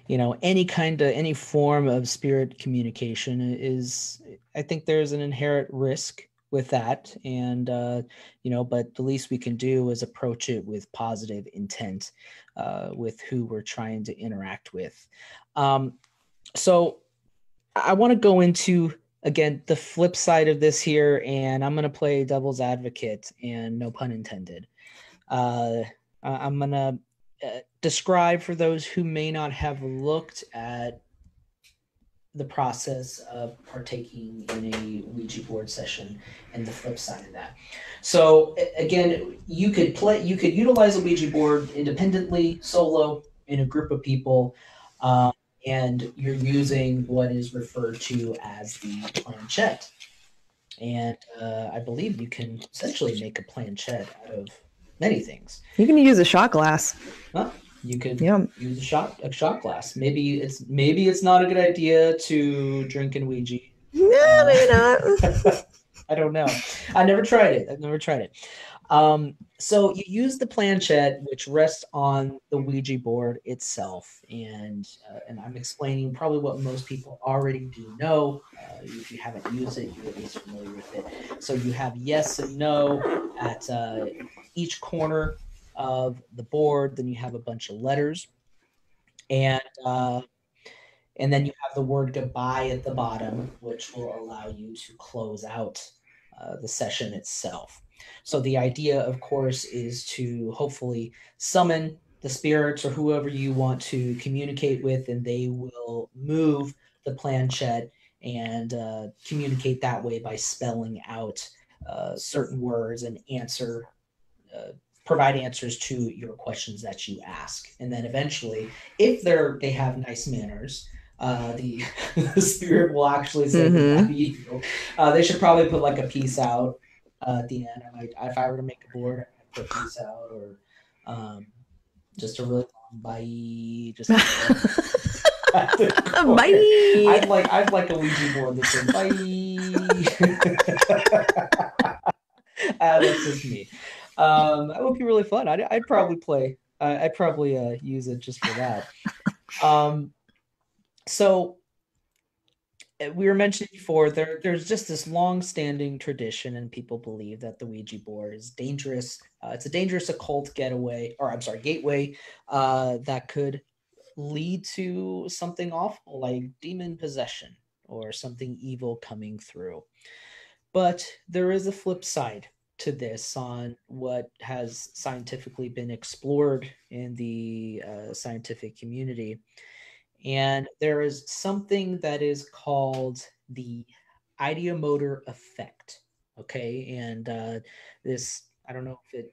any form of spirit communication is, I think there's an inherent risk with that. And but the least we can do is approach it with positive intent with who we're trying to interact with. So I want to go into, again, the flip side of this here, and I'm going to play devil's advocate, and no pun intended. I'm going to describe for those who may not have looked at the process of partaking in a Ouija board session and the flip side of that. So again, you could utilize a Ouija board independently, solo, in a group of people. And you're using what is referred to as the planchette. And I believe you can essentially make a planchette out of many things. You can use a shot glass. Huh? You could use a shot glass. Maybe it's not a good idea to drink in Ouija. No, maybe not. I don't know. I've never tried it. So you use the planchette, which rests on the Ouija board itself, and I'm explaining probably what most people already do know. If you haven't used it, you're at least familiar with it. So you have yes and no at each corner of the board. Then you have a bunch of letters, and then you have the word goodbye at the bottom, which will allow you to close out the session itself. So the idea, of course, is to hopefully summon the spirits or whoever you want to communicate with, and they will move the planchette and communicate that way by spelling out certain words and provide answers to your questions that you ask. And then eventually, if they have nice manners, the spirit will actually say goodbye to you. They should probably put like a peace out at the end. If I were to make a board, I'd put peace out, or just a really long bye. Just bye. I'd like a Ouija board that says bye. That's just me. That would be really fun. I'd probably play. I'd probably use it just for that. So we were mentioning before, there's just this long-standing tradition, and people believe that the Ouija board is dangerous. It's a dangerous occult gateway that could lead to something awful like demon possession or something evil coming through. But there is a flip side to this on what has scientifically been explored in the scientific community. And there is something that is called the Ideomotor Effect. Okay. And this, I don't know if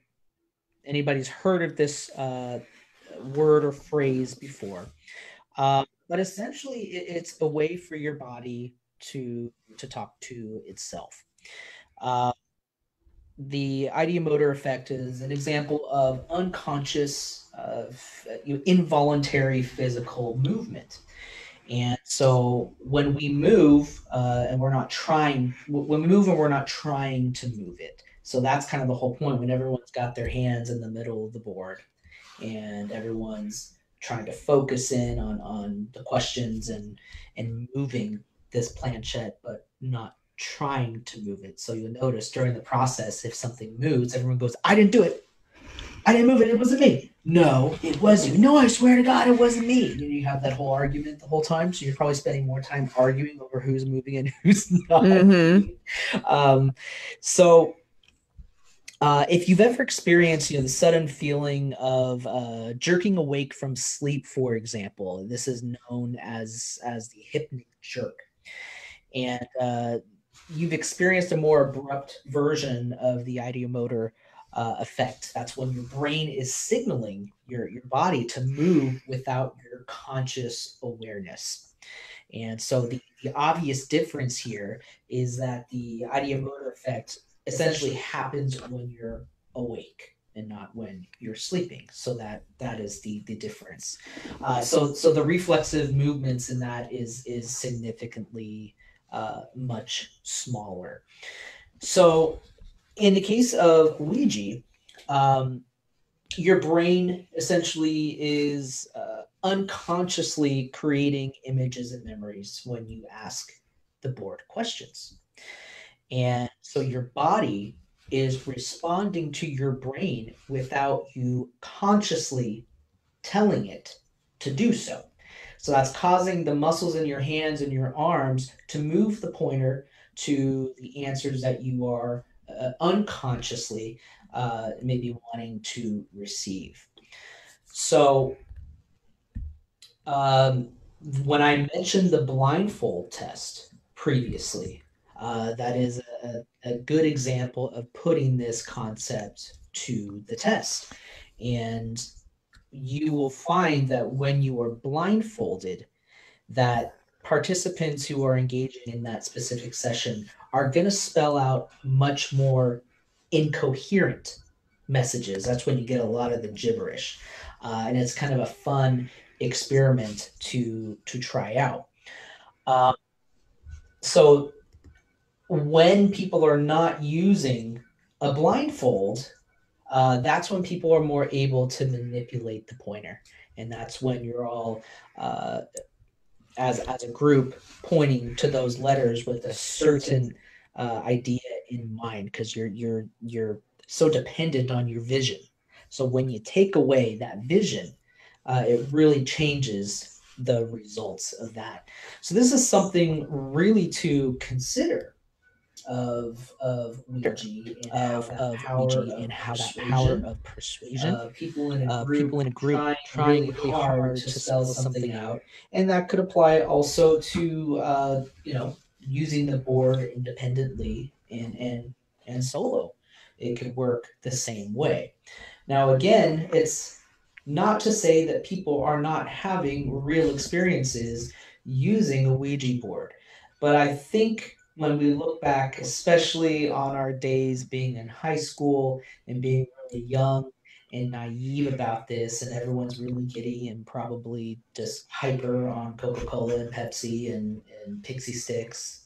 anybody's heard of this word or phrase before. But essentially, it's a way for your body to talk to itself. The ideomotor effect is an example of unconscious, involuntary physical movement. And so when we move, and we're not trying to move it. So that's kind of the whole point when everyone's got their hands in the middle of the board and everyone's trying to focus in on the questions and moving this planchette, but not trying to move it. So you'll notice during the process, if something moves, everyone goes, I didn't do it. I didn't move it. It wasn't me. No, it was you. No, I swear to God, it wasn't me. And you have that whole argument the whole time. So you're probably spending more time arguing over who's moving and who's not. So If you've ever experienced, the sudden feeling of jerking awake from sleep, for example, this is known as the hypnic jerk, and you've experienced a more abrupt version of the ideomotor effect. That's when your brain is signaling your body to move without your conscious awareness. And so the obvious difference here is that the ideomotor effect essentially happens when you're awake and not when you're sleeping. So that is the difference. So the reflexive movements in that is significantly much smaller. So in the case of Ouija, your brain essentially is unconsciously creating images and memories when you ask the board questions. And so your body is responding to your brain without you consciously telling it to do so. So that's causing the muscles in your hands and your arms to move the pointer to the answers that you are unconsciously maybe wanting to receive. So when I mentioned the blindfold test previously, that is a good example of putting this concept to the test. And you will find that when you are blindfolded, that participants who are engaging in that specific session are going to spell out much more incoherent messages. That's when you get a lot of the gibberish. And it's kind of a fun experiment to try out. So when people are not using a blindfold, that's when people are more able to manipulate the pointer. And that's when you're all, as a group, pointing to those letters with a certain idea in mind, because you're so dependent on your vision. So when you take away that vision, it really changes the results of that. So this is something really to consider of Ouija and how that power of persuasion, people in a group trying really hard to spell something out, and that could apply also to using the board independently and solo. It could work the same way. Now again, it's not to say that people are not having real experiences using a Ouija board, but I think when we look back, especially on our days being in high school and being really young and naive about this, and everyone's really giddy and probably just hyper on Coca-Cola and Pepsi and Pixie Sticks,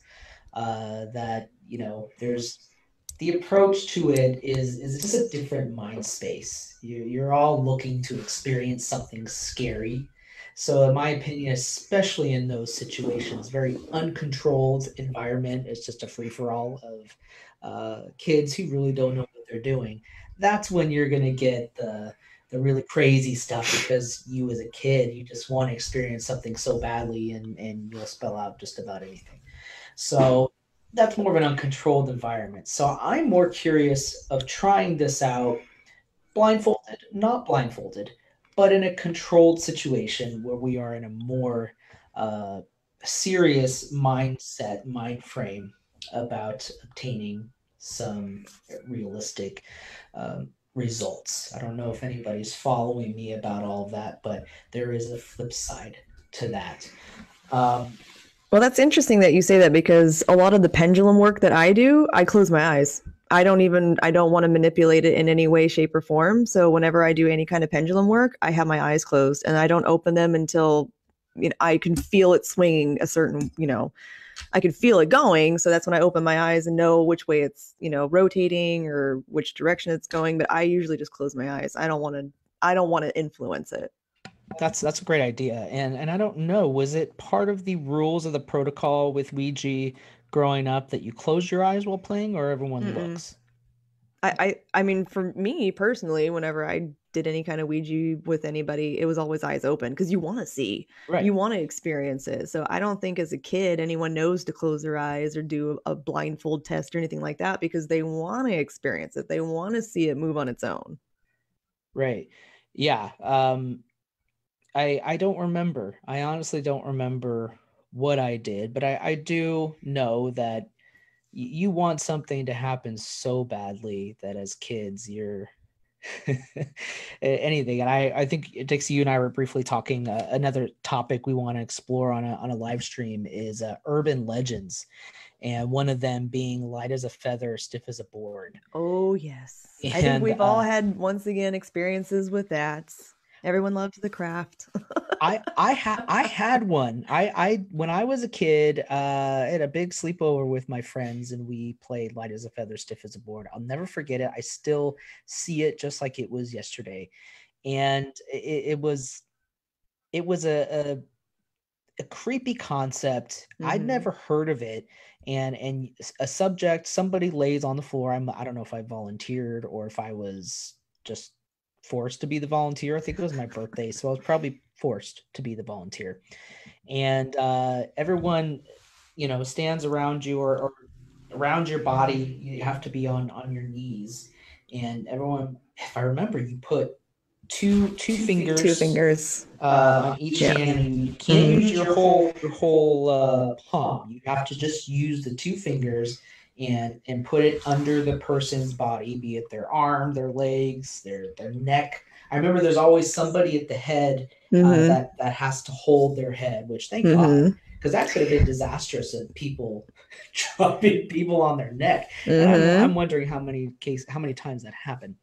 that there's the approach to it is just a different mind space. You're all looking to experience something scary. So in my opinion, especially in those situations, very uncontrolled environment, it's just a free-for-all of kids who really don't know what they're doing. That's when you're going to get the really crazy stuff, because you as a kid, you just want to experience something so badly, and you'll spell out just about anything. So that's more of an uncontrolled environment. So I'm more curious of trying this out blindfolded, not blindfolded, but in a controlled situation where we are in a more serious mindset, mind frame about obtaining some realistic results. I don't know if anybody's following me about all of that, but there is a flip side to that. Well, that's interesting that you say that, because a lot of the pendulum work that I do, I close my eyes. I don't want to manipulate it in any way, shape, or form. So whenever I do any kind of pendulum work, I have my eyes closed and I don't open them until I can feel it swinging a certain, I can feel it going. So that's when I open my eyes and know which way it's, rotating or which direction it's going. But I usually just close my eyes. I don't want to influence it. That's a great idea. And I don't know, was it part of the rules of the protocol with Ouija growing up that you close your eyes while playing, or everyone looks? I mean, for me personally, whenever I did any kind of Ouija with anybody, it was always eyes open because you want to see, Right. you want to experience it. So I don't think as a kid anyone knows to close their eyes or do a blindfold test or anything like that because they want to experience it. They want to see it move on its own. Right. Yeah. I don't remember. I honestly don't remember what I did, but I do know that you want something to happen so badly that as kids you're anything. And I think Dixie, you and I were briefly talking. Another topic we want to explore on a live stream is urban legends, and one of them being light as a feather, stiff as a board. Oh yes, And, I think we've all had once again experiences with that. Everyone loves the craft. I had one. I when I was a kid, I had a big sleepover with my friends, and we played light as a feather, stiff as a board. I'll never forget it. I still see it just like it was yesterday, and it was a creepy concept. I'd never heard of it, and a subject, somebody lays on the floor. I don't know if I volunteered or if I was just forced to be the volunteer. I think it was my birthday, so I was probably forced to be the volunteer. And everyone, stands around you or around your body. You have to be on your knees, and everyone, if I remember, you put two fingers on each hand, and you can't use your whole palm. You have to just use the two fingers and put it under the person's body, be it their arm, their legs, their neck. I remember there's always somebody at the head that has to hold their head, which thank God, because that could have been disastrous of people dropping people on their neck. And I'm wondering how many times that happened.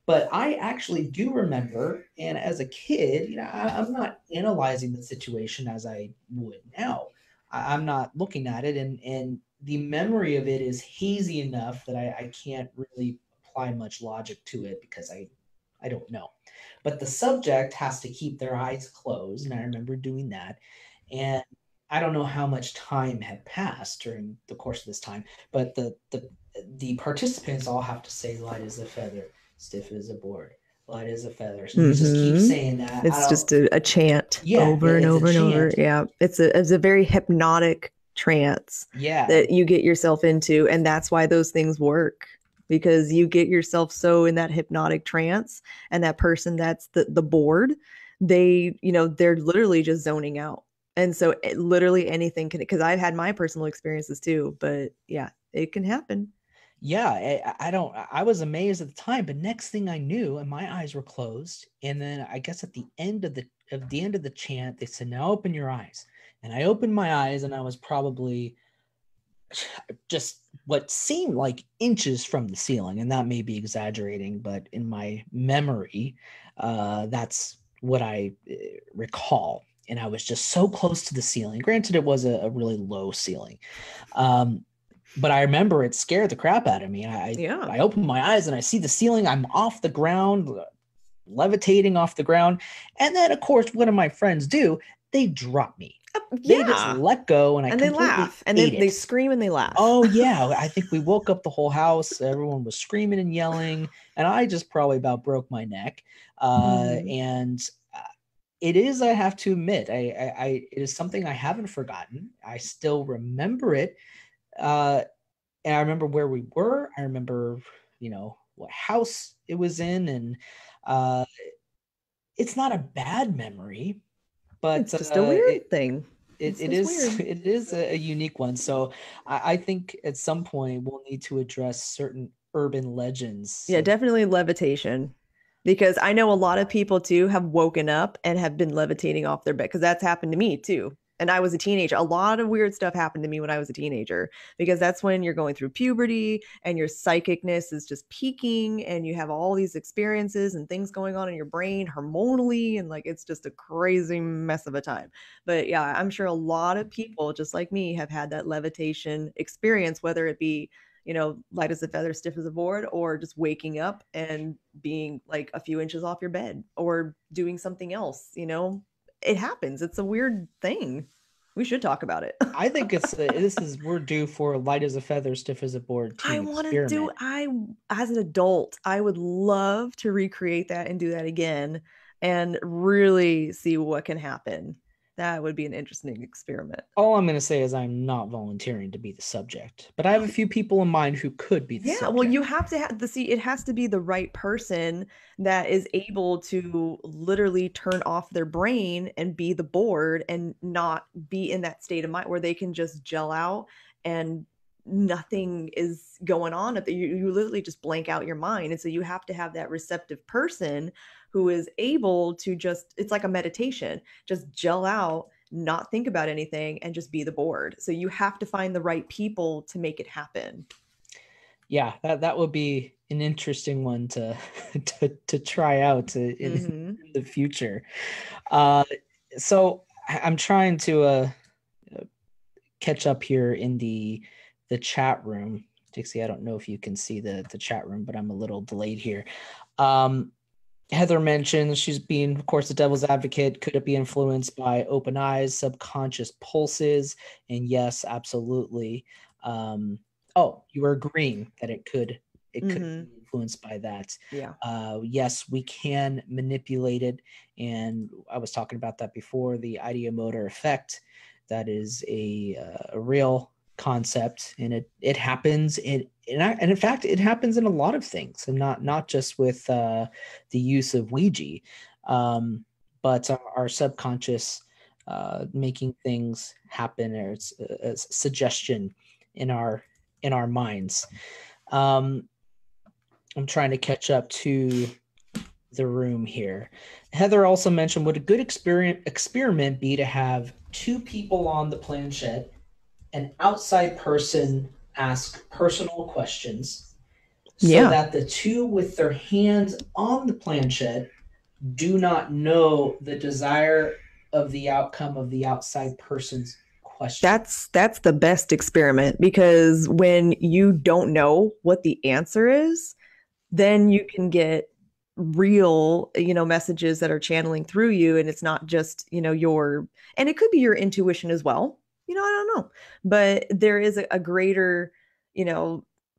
But I actually do remember, and as a kid, I'm not analyzing the situation as I would now. I'm not looking at it, and the memory of it is hazy enough that I can't really apply much logic to it because I don't know. But the subject has to keep their eyes closed, and I remember doing that. And I don't know how much time had passed during the course of this time, but the participants all have to say light as a feather, stiff as a board, light as a feather. So you just keep saying that. It's just a chant over and over and over. Yeah. It's a very hypnotic trance that you get yourself into. And that's why those things work, because you get yourself so in that hypnotic trance, and that person that's the board, they're literally just zoning out. And so literally anything can, because I've had my personal experiences too, but yeah, it can happen. Yeah, I was amazed at the time, but next thing I knew, and my eyes were closed, and then I guess at the end of the chant, they said, "Now open your eyes." And I opened my eyes, and I was probably just what seemed like inches from the ceiling, and that may be exaggerating, but in my memory, that's what I recall. And I was just so close to the ceiling. Granted, it was a really low ceiling. But I remember it scared the crap out of me. I open my eyes and I see the ceiling. I'm off the ground, levitating off the ground. And then, of course, what do my friends do? They drop me. They just let go, and they laugh, and they scream and they laugh. Oh yeah, I think we woke up the whole house. Everyone was screaming and yelling, and I just probably about broke my neck. And it is, I have to admit, it is something I haven't forgotten. I still remember it. And I remember where we were. I remember, what house it was in, and it's not a bad memory, but it's just a weird thing. It is a unique one. So I think at some point we'll need to address certain urban legends. Yeah, definitely levitation. Because I know a lot of people too have woken up and have been levitating off their bed, because that's happened to me too. And I was a teenager. A lot of weird stuff happened to me when I was a teenager, because that's when you're going through puberty and your psychicness is just peaking, and you have all these experiences and things going on in your brain hormonally, and like it's just a crazy mess of a time. But yeah, I'm sure a lot of people just like me have had that levitation experience, whether it be light as a feather, stiff as a board, or just waking up and being like a few inches off your bed or doing something else. It happens. It's a weird thing. We should talk about it. I think we're due for light as a feather, stiff as a board I team want to experiment. as an adult, I would love to recreate that and do that again and really see what can happen. That would be an interesting experiment. All I'm going to say is I'm not volunteering to be the subject, but I have a few people in mind who could be the subject. Well, you have to have it has to be the right person that is able to literally turn off their brain and be the board and not be in that state of mind where they can just gel out and nothing is going on. You literally just blank out your mind. And so you have to have that receptive person who is able to it's like a meditation, just gel out, not think about anything, and just be the board. So you have to find the right people to make it happen. Yeah, that would be an interesting one to try out in the future. So I'm trying to catch up here in the chat room. Dixie, I don't know if you can see the chat room, but I'm a little delayed here. Heather mentioned she's being, of course, the devil's advocate. Could it be influenced by open eyes, subconscious pulses? And yes, absolutely. Oh, you were agreeing that it could be influenced by that. Yeah. Yes, we can manipulate it. And I was talking about that before, the Ideomotor Effect. That is a real concept, and it happens and in fact it happens in a lot of things, and not just with the use of Ouija, but our subconscious making things happen, or it's a suggestion in our minds. I'm trying to catch up to the room here. Heather also mentioned, would a good experiment be to have two people on the planchette, an outside person ask personal questions, so that the two with their hands on the planchette do not know the desire of the outcome of the outside person's question? That's the best experiment, because when you don't know what the answer is, then you can get real, messages that are channeling through you, and it's not just, and it could be your intuition as well. I don't know, but there is a greater,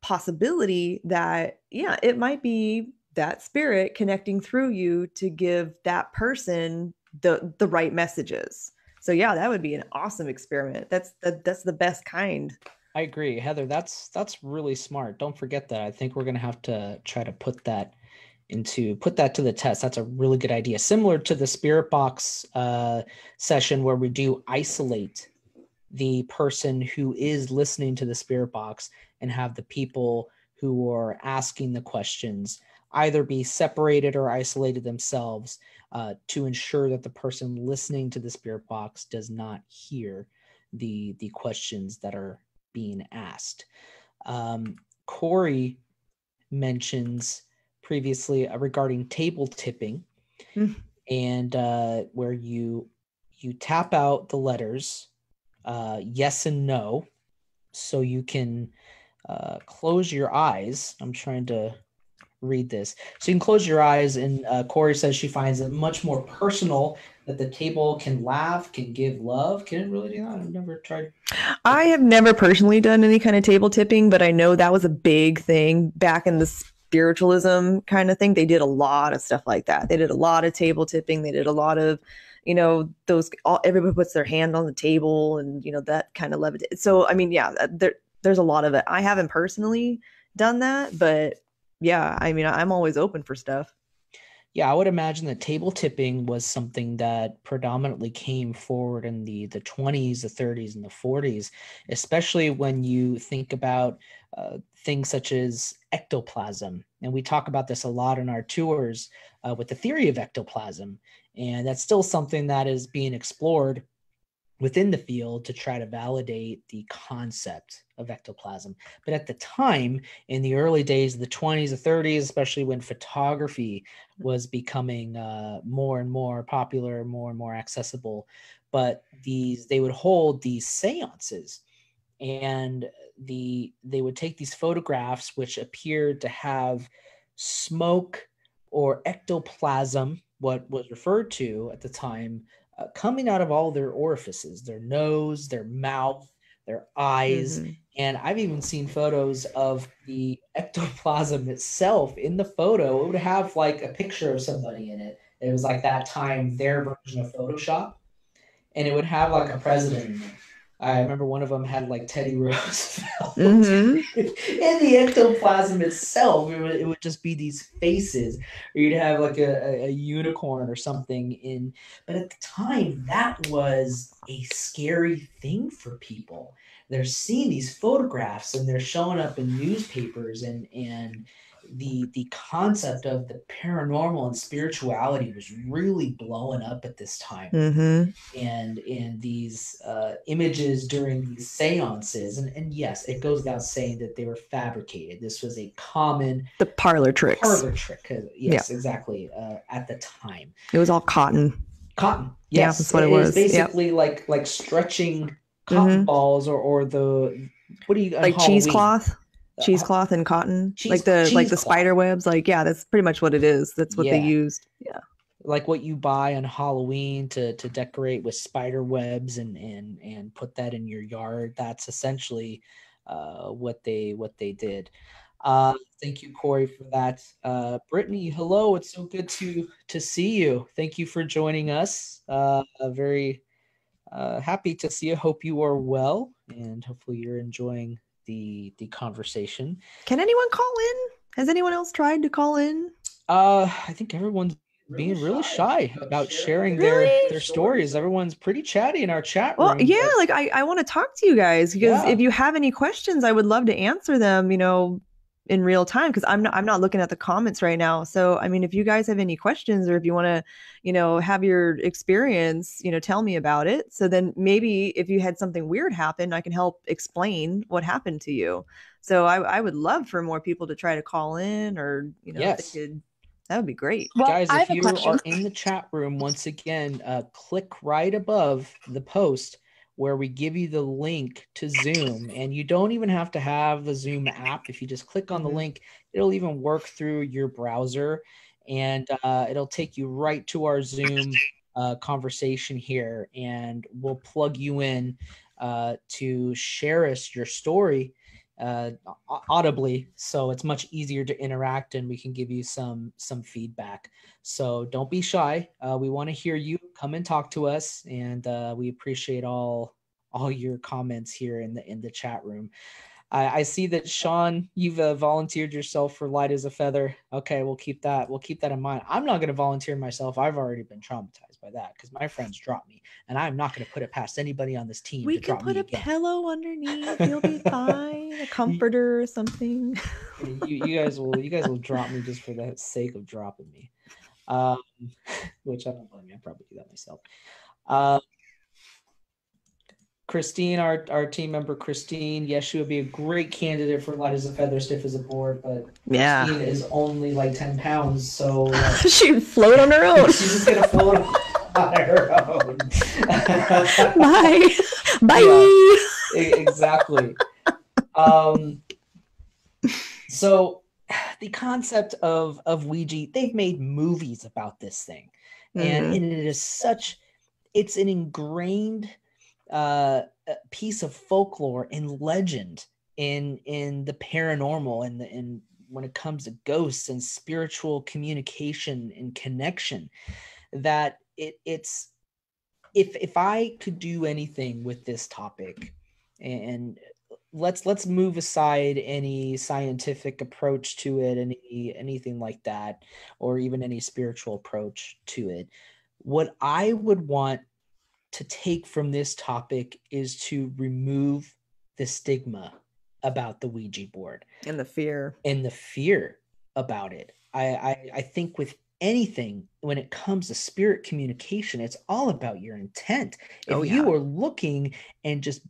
possibility that, it might be that spirit connecting through you to give that person the right messages. So yeah, that would be an awesome experiment. That's the best kind. I agree, Heather. That's really smart. Don't forget that. I think we're going to have to try to put that to the test. That's a really good idea. Similar to the spirit box session, where we do isolate the person who is listening to the spirit box and have the people who are asking the questions either be separated or isolated themselves, to ensure that the person listening to the spirit box does not hear the questions that are being asked. Corey mentions previously regarding table tipping, and where you tap out the letters yes and no, so you can close your eyes. I'm trying to read this. So you can close your eyes, and Corey says she finds it much more personal, that the table can laugh, can give love. Can it really do that? I've never tried. I have never personally done any kind of table tipping, but I know that was a big thing back in the spiritualism kind of thing. They did a lot of stuff like that. They did a lot of table tipping. They did a lot of, everybody puts their hand on the table, and, that kind of levitate. So, I mean, yeah, there's a lot of it. I haven't personally done that, but yeah, I mean, I'm always open for stuff. Yeah, I would imagine that table tipping was something that predominantly came forward in the 20s, the 30s, and the 40s, especially when you think about things such as ectoplasm. And we talk about this a lot in our tours with the theory of ectoplasm. And that's still something that is being explored within the field to try to validate the concept of ectoplasm. But at the time, in the early days of the 20s, the 30s, especially when photography was becoming more and more popular, more and more accessible, but they would hold these seances, and they would take these photographs which appeared to have smoke or ectoplasm, what was referred to at the time, coming out of all their orifices, their nose, their mouth, their eyes. Mm-hmm. And I've even seen photos of the ectoplasm itself. In the photo, it would have like a picture of somebody in it. It was like that time, their version of Photoshop. And it would have like a president in it. I remember one of them had like Teddy Roosevelt. Mm-hmm. In the ectoplasm itself, it would just be these faces, or you'd have like a unicorn or something in. But at the time, that was a scary thing for people. They're seeing these photographs and they're showing up in newspapers, and the concept of the paranormal and spirituality was really blowing up at this time. Mm-hmm. And in these images during these seances, and yes, it goes without saying that they were fabricated. This was a common The parlor tricks. Yes, exactly. At the time, It was all cotton. Cotton. Yes, Yeah, that's what it was. Basically, like stretching cotton balls, or the what do you like cheesecloth. Cheesecloth and cotton, like the spider webs. Like, yeah, that's pretty much what it is. That's what they used. Yeah, like what you buy on Halloween to decorate with spider webs and put that in your yard. That's essentially what they did. Thank you, Corey, for that. Brittany, hello. It's so good to see you. Thank you for joining us. Very happy to see you. Hope you are well, and hopefully you're enjoying the conversation. Can anyone call in? Has anyone else tried to call in? I think everyone's being really shy about sharing their stories. Everyone's pretty chatty in our chat room. Well, yeah, like I want to talk to you guys, because if you have any questions, I would love to answer them, in real time, because I'm not looking at the comments right now. So, I mean, if you guys have any questions, or if you want to, have your experience, tell me about it. So then maybe if you had something weird happen, I can help explain what happened to you. So I would love for more people to try to call in, or, if they could. That would be great. Well, guys, I if have a you question. are in the chat room, once again, click right above the post where we give you the link to Zoom. And you don't even have to have the Zoom app. If you just click on the link, it'll even work through your browser, and it'll take you right to our Zoom conversation here. And we'll plug you in to share us your story audibly, so it's much easier to interact, and we can give you some feedback. So don't be shy. We want to hear you. Come and talk to us, and we appreciate all your comments here in the chat room. I see that, Sean, you've volunteered yourself for Light as a Feather. Okay, we'll keep that in mind. I'm not going to volunteer myself. I've already been traumatized by that because my friends dropped me, and I'm not going to put it past anybody on this team. We can put a pillow underneath. You'll be fine. A comforter or something. You guys will drop me just for the sake of dropping me, which I don't blame you. I'd probably do that myself. Christine, our team member, Christine, yes, she would be a great candidate for Light as a Feather, Stiff as a Board, but Christine is only like 10 pounds, so she'd float on her own. She's just gonna float on her own. Bye. Yeah, exactly. So the concept of Ouija, they've made movies about this thing, and it is it's an ingrained piece of folklore and legend in the paranormal, and when it comes to ghosts and spiritual communication and connection, that it's if I could do anything with this topic, and let's move aside any scientific approach to it, anything like that, or even any spiritual approach to it, what I would want to take from this topic is to remove the stigma about the Ouija board and the fear about it. I think with anything, when it comes to spirit communication, it's all about your intent. If you are looking and just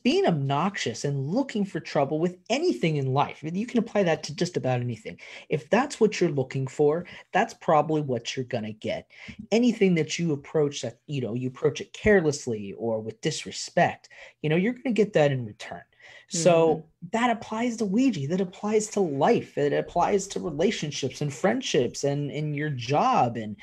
being obnoxious and looking for trouble with anything in life, you can apply that to just about anything. If that's what you're looking for, that's probably what you're going to get. Anything that you approach that, you approach it carelessly or with disrespect, you're going to get that in return. So that applies to Ouija, that applies to life, it applies to relationships and friendships and in your job and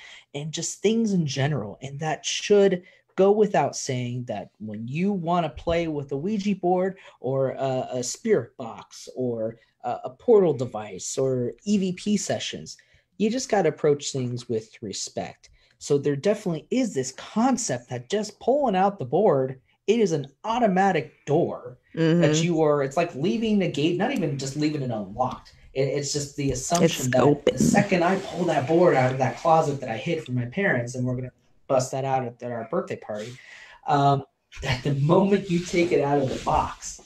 just things in general. And that should go without saying that when you want to play with a Ouija board or a spirit box or a portal device or EVP sessions, you just got to approach things with respect. So there definitely is this concept that just pulling out the board, it is an automatic door that you are, it's like leaving the gate, not even just leaving it unlocked. It's just the assumption that open. The second I pull that board out of that closet that I hid from my parents, and we're going to bust that out at our birthday party, that the moment you take it out of the box,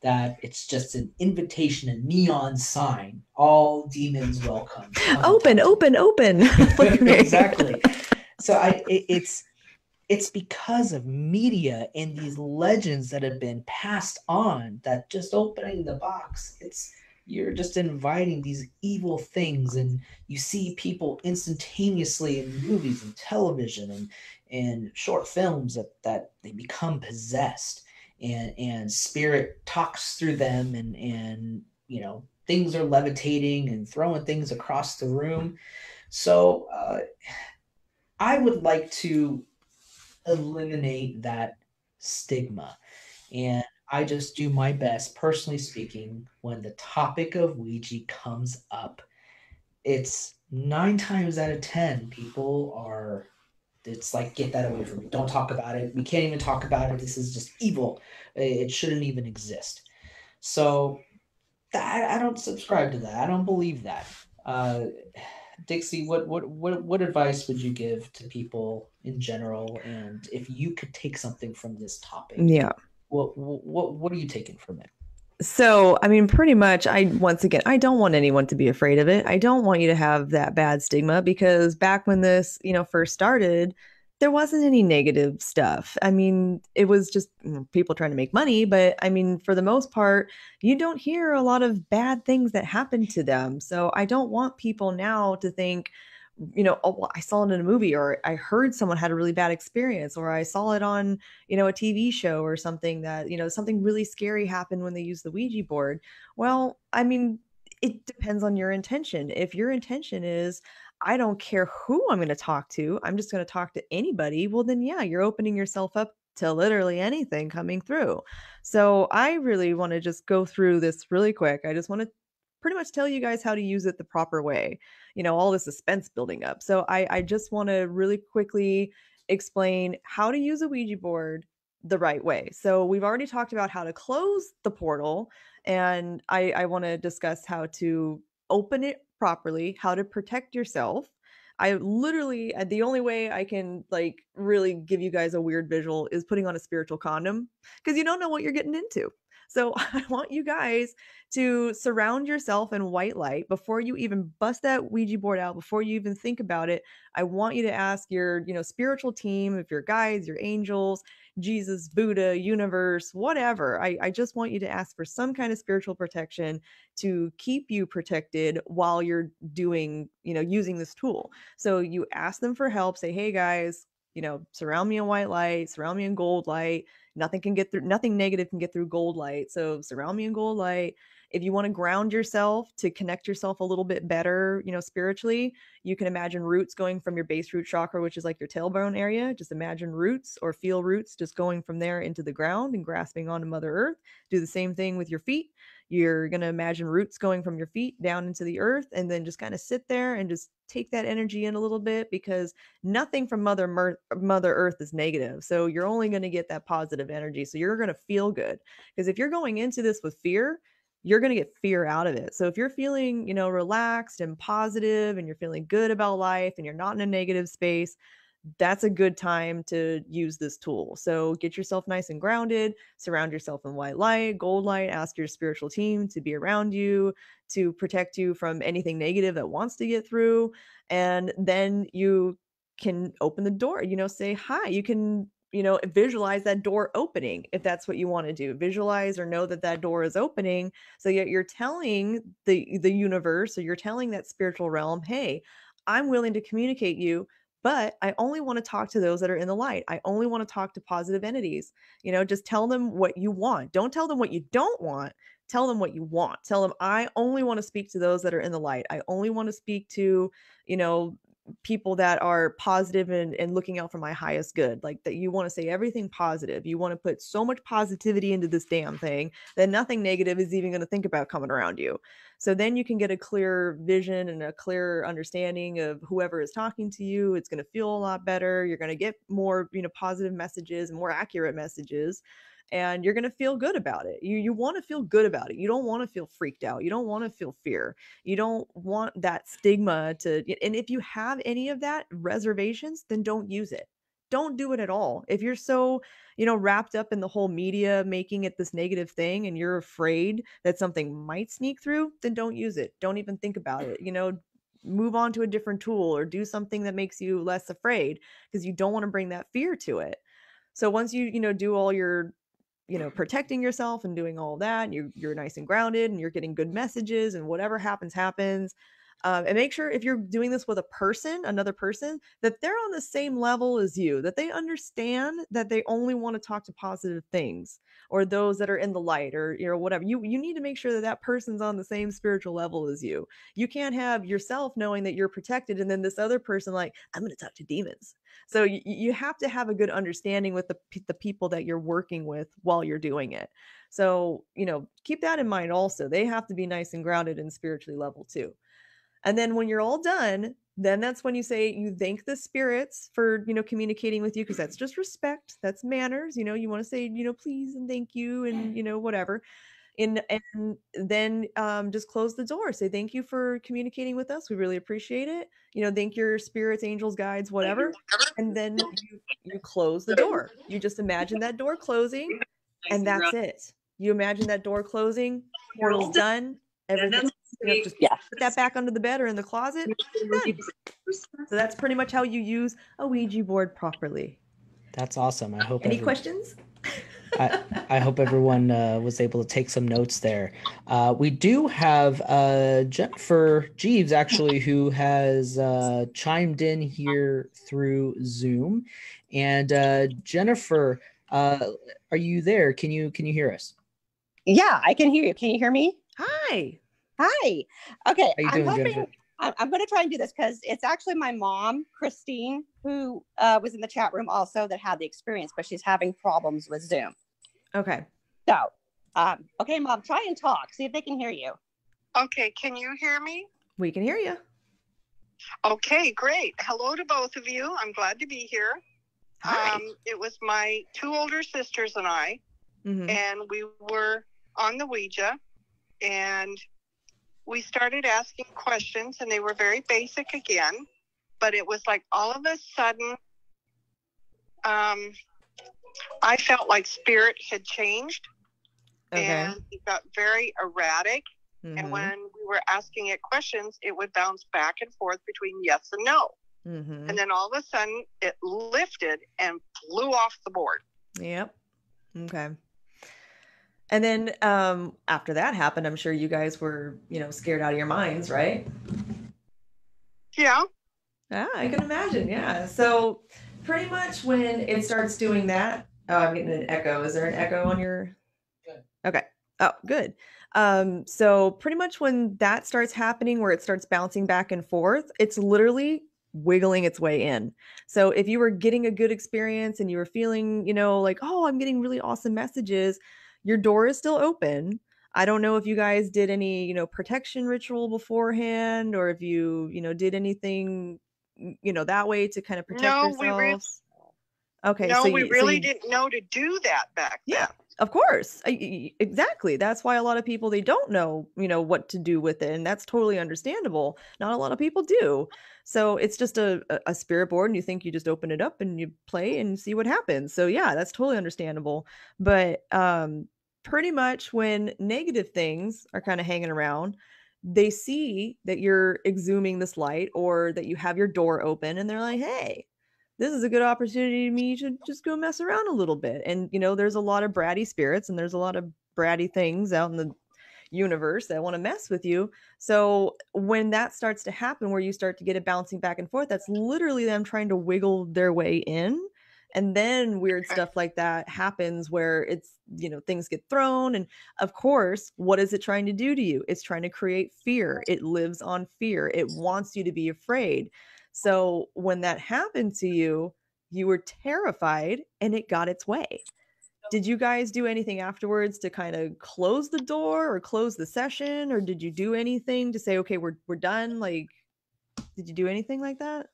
that it's just an invitation, a neon sign, all demons welcome. Open. Exactly. So it's because of media and these legends that have been passed on that just opening the box, you're just inviting these evil things, and you see people instantaneously in movies and television and short films that they become possessed, and spirit talks through them, and things are levitating and throwing things across the room. So I would like to eliminate that stigma, and I just do my best, personally speaking, when the topic of Ouija comes up. It's 9 times out of 10 people are, it's like, get that away from me, don't talk about it, we can't even talk about it, this is just evil, it shouldn't even exist. So I don't subscribe to that, I don't believe that. Dixie, what advice would you give to people in general? And if you could take something from this topic, what are you taking from it? So, I mean, pretty much, I don't want anyone to be afraid of it. I don't want you to have that bad stigma, because back when this, first started, there wasn't any negative stuff. I mean, it was just people trying to make money. But I mean, for the most part, you don't hear a lot of bad things that happen to them. So I don't want people now to think, oh, well, I saw it in a movie, or I heard someone had a really bad experience, or I saw it on, a TV show or something, that, something really scary happened when they used the Ouija board. Well, I mean, it depends on your intention. If your intention is, I don't care who I'm going to talk to, I'm just going to talk to anybody, well, then yeah, you're opening yourself up to literally anything coming through. So I really want to just go through this really quick. I just want to pretty much tell you guys how to use it the proper way. All the suspense building up. So I just want to really quickly explain how to use a Ouija board the right way. So we've already talked about how to close the portal, and I want to discuss how to open it properly, how to protect yourself. I literally, the only way I can really give you guys a weird visual is putting on a spiritual condom, because you don't know what you're getting into. So I want you guys to surround yourself in white light before you even bust that Ouija board out, before you even think about it. I want you to ask your, spiritual team, if your guides, your angels, Jesus, Buddha, universe, whatever. I just want you to ask for some kind of spiritual protection to keep you protected while you're doing, using this tool. So you ask them for help, say, hey guys, surround me in white light, surround me in gold light. Nothing negative can get through gold light. So surround me in gold light. If you want to ground yourself, to connect yourself a little bit better, spiritually, you can imagine roots going from your base root chakra, which is like your tailbone area. Just imagine roots, or feel roots just going from there into the ground and grasping onto Mother Earth. Do the same thing with your feet. You're going to imagine roots going from your feet down into the earth, and then just kind of sit there and just take that energy in a little bit, because nothing from Mother Earth is negative. So you're only going to get that positive energy. So you're going to feel good, because if you're going into this with fear, you're going to get fear out of it. So if you're feeling, relaxed and positive, and you're feeling good about life, and you're not in a negative space, that's a good time to use this tool. So get yourself nice and grounded, surround yourself in white light, gold light, ask your spiritual team to be around you, to protect you from anything negative that wants to get through. And then you can open the door, say hi. You can, visualize that door opening if that's what you want to do. Visualize or know that that door is opening. So yet you're telling the universe, or you're telling that spiritual realm, hey, I'm willing to communicate you, but I only want to talk to those that are in the light. I only want to talk to positive entities. Just tell them what you want. Don't tell them what you don't want. Tell them what you want. Tell them, I only want to speak to those that are in the light. I only want to speak to, people that are positive and looking out for my highest good. Like that, you want to say everything positive. You want to put so much positivity into this damn thing that nothing negative is even going to think about coming around you. So then you can get a clear vision and a clear understanding of whoever is talking to you. It's going to feel a lot better. You're going to get more, positive messages and more accurate messages, and you're going to feel good about it. You want to feel good about it. You don't want to feel freaked out. You don't want to feel fear. You don't want that stigma to, and if you have any of that reservations, then don't use it. Don't do it at all. If you're so, wrapped up in the whole media making it this negative thing and you're afraid that something might sneak through, then don't use it. Don't even think about it. Move on to a different tool or do something that makes you less afraid, because you don't want to bring that fear to it. So once you, do all your, protecting yourself and doing all that, and you're nice and grounded and you're getting good messages, and whatever happens, happens. And make sure if you're doing this with another person, that they're on the same level as you, that they understand that they only want to talk to positive things, or those that are in the light, or whatever. You need to make sure that that person's on the same spiritual level as you. You can't have yourself knowing that you're protected and then this other person like, I'm going to talk to demons. So you have to have a good understanding with the people that you're working with while you're doing it. So, keep that in mind also. They have to be nice and grounded and spiritually level too. And then when you're all done, then that's when you thank the spirits for, communicating with you, because that's just respect. That's manners. You want to say, please and thank you and, whatever. And then just close the door. Say, thank you for communicating with us. We really appreciate it. Thank your spirits, angels, guides, whatever. And then you close the door. You just imagine that door closing, and that's it. You imagine that door closing, portal's done, everything. Just put that back under the bed or in the closet. Done. So that's pretty much how you use a Ouija board properly. That's awesome. I hope. Any questions? I hope everyone was able to take some notes there. We do have Jennifer Jeeves, actually, who has chimed in here through Zoom. And Jennifer, are you there? Can you hear us? Yeah, I can hear you. Can you hear me? Hi. Hi. Okay. How you doing, Jennifer? I'm going to try and do this because it's actually my mom, Christine, who was in the chat room also, that had the experience, but she's having problems with Zoom. Okay. So, okay, Mom, try and talk. See if they can hear you. Okay. Can you hear me? We can hear you. Okay, great. Hello to both of you. I'm glad to be here. Hi. It was my two older sisters and I, and we were on the Ouija, and we started asking questions, and they were very basic again, but it was like all of a sudden, I felt like spirit had changed, and it got very erratic. And when we were asking it questions, it would bounce back and forth between yes and no. And then all of a sudden, it lifted and flew off the board. Yep. Okay. And then after that happened, I'm sure you guys were, scared out of your minds, right? Yeah. Yeah, I can imagine. Yeah. So pretty much when it starts doing that, I'm getting an echo. Is there an echo on your? Good. Okay. Oh, good. So pretty much when that starts happening, where it starts bouncing back and forth, it's literally wiggling its way in. So if you were getting a good experience and you were feeling, like, oh, I'm getting really awesome messages, your door is still open. I don't know if you guys did any, protection ritual beforehand, or if you, did anything, that way to kind of protect yourselves. Okay. No, we really didn't know to do that back then. Yeah, of course. Exactly. That's why a lot of people, they don't know, what to do with it. And that's totally understandable. Not a lot of people do. So it's just a spirit board, and you think you just open it up and you play and see what happens. So yeah, that's totally understandable. But pretty much when negative things are kind of hanging around, they see that you're exhuming this light, or that you have your door open, and they're like, hey, this is a good opportunity to me to just go mess around a little bit. And, there's a lot of bratty spirits, and there's a lot of bratty things out in the universe that want to mess with you. So when that starts to happen, where you start to get it bouncing back and forth, that's literally them trying to wiggle their way in. And then weird stuff like that happens where it's, things get thrown. And of course, what is it trying to do to you? It's trying to create fear. It lives on fear. It wants you to be afraid. So when that happened to you, you were terrified and it got its way. Did you guys do anything afterwards to kind of close the door or close the session? Or did you do anything to say, okay, we're done? Like, did you do anything like that?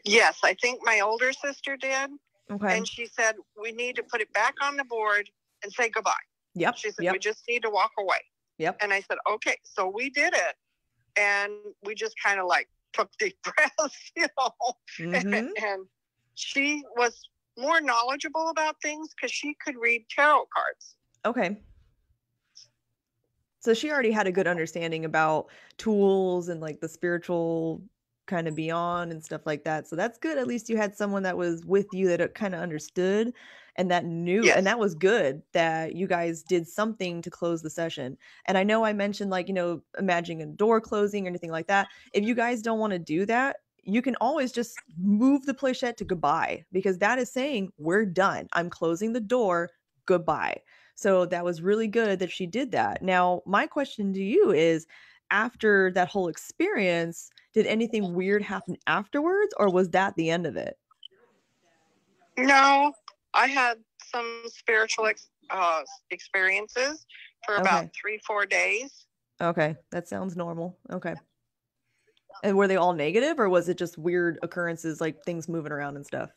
Yes, I think my older sister did. Okay. And she said, we need to put it back on the board and say goodbye. Yep. She said, we just need to walk away. Yep. And I said, okay. So we did it. And we just kind of like took deep breaths, and she was more knowledgeable about things because she could read tarot cards. Okay. So she already had a good understanding about tools and like the spiritual kind of beyond and stuff like that. So that's good. At least you had someone that was with you that kind of understood and that knew. Yes. And that was good that you guys did something to close the session. And I know I mentioned like, imagining a door closing or anything like that. If you guys don't want to do that, you can always just move the planchette to goodbye, because that is saying we're done. I'm closing the door. Goodbye. So that was really good that she did that. Now, my question to you is, after that whole experience, did anything weird happen afterwards, or was that the end of it? No, I had some spiritual experiences for about 3-4 days. Okay, that sounds normal. Okay. And were they all negative, or was it just weird occurrences, like things moving around and stuff?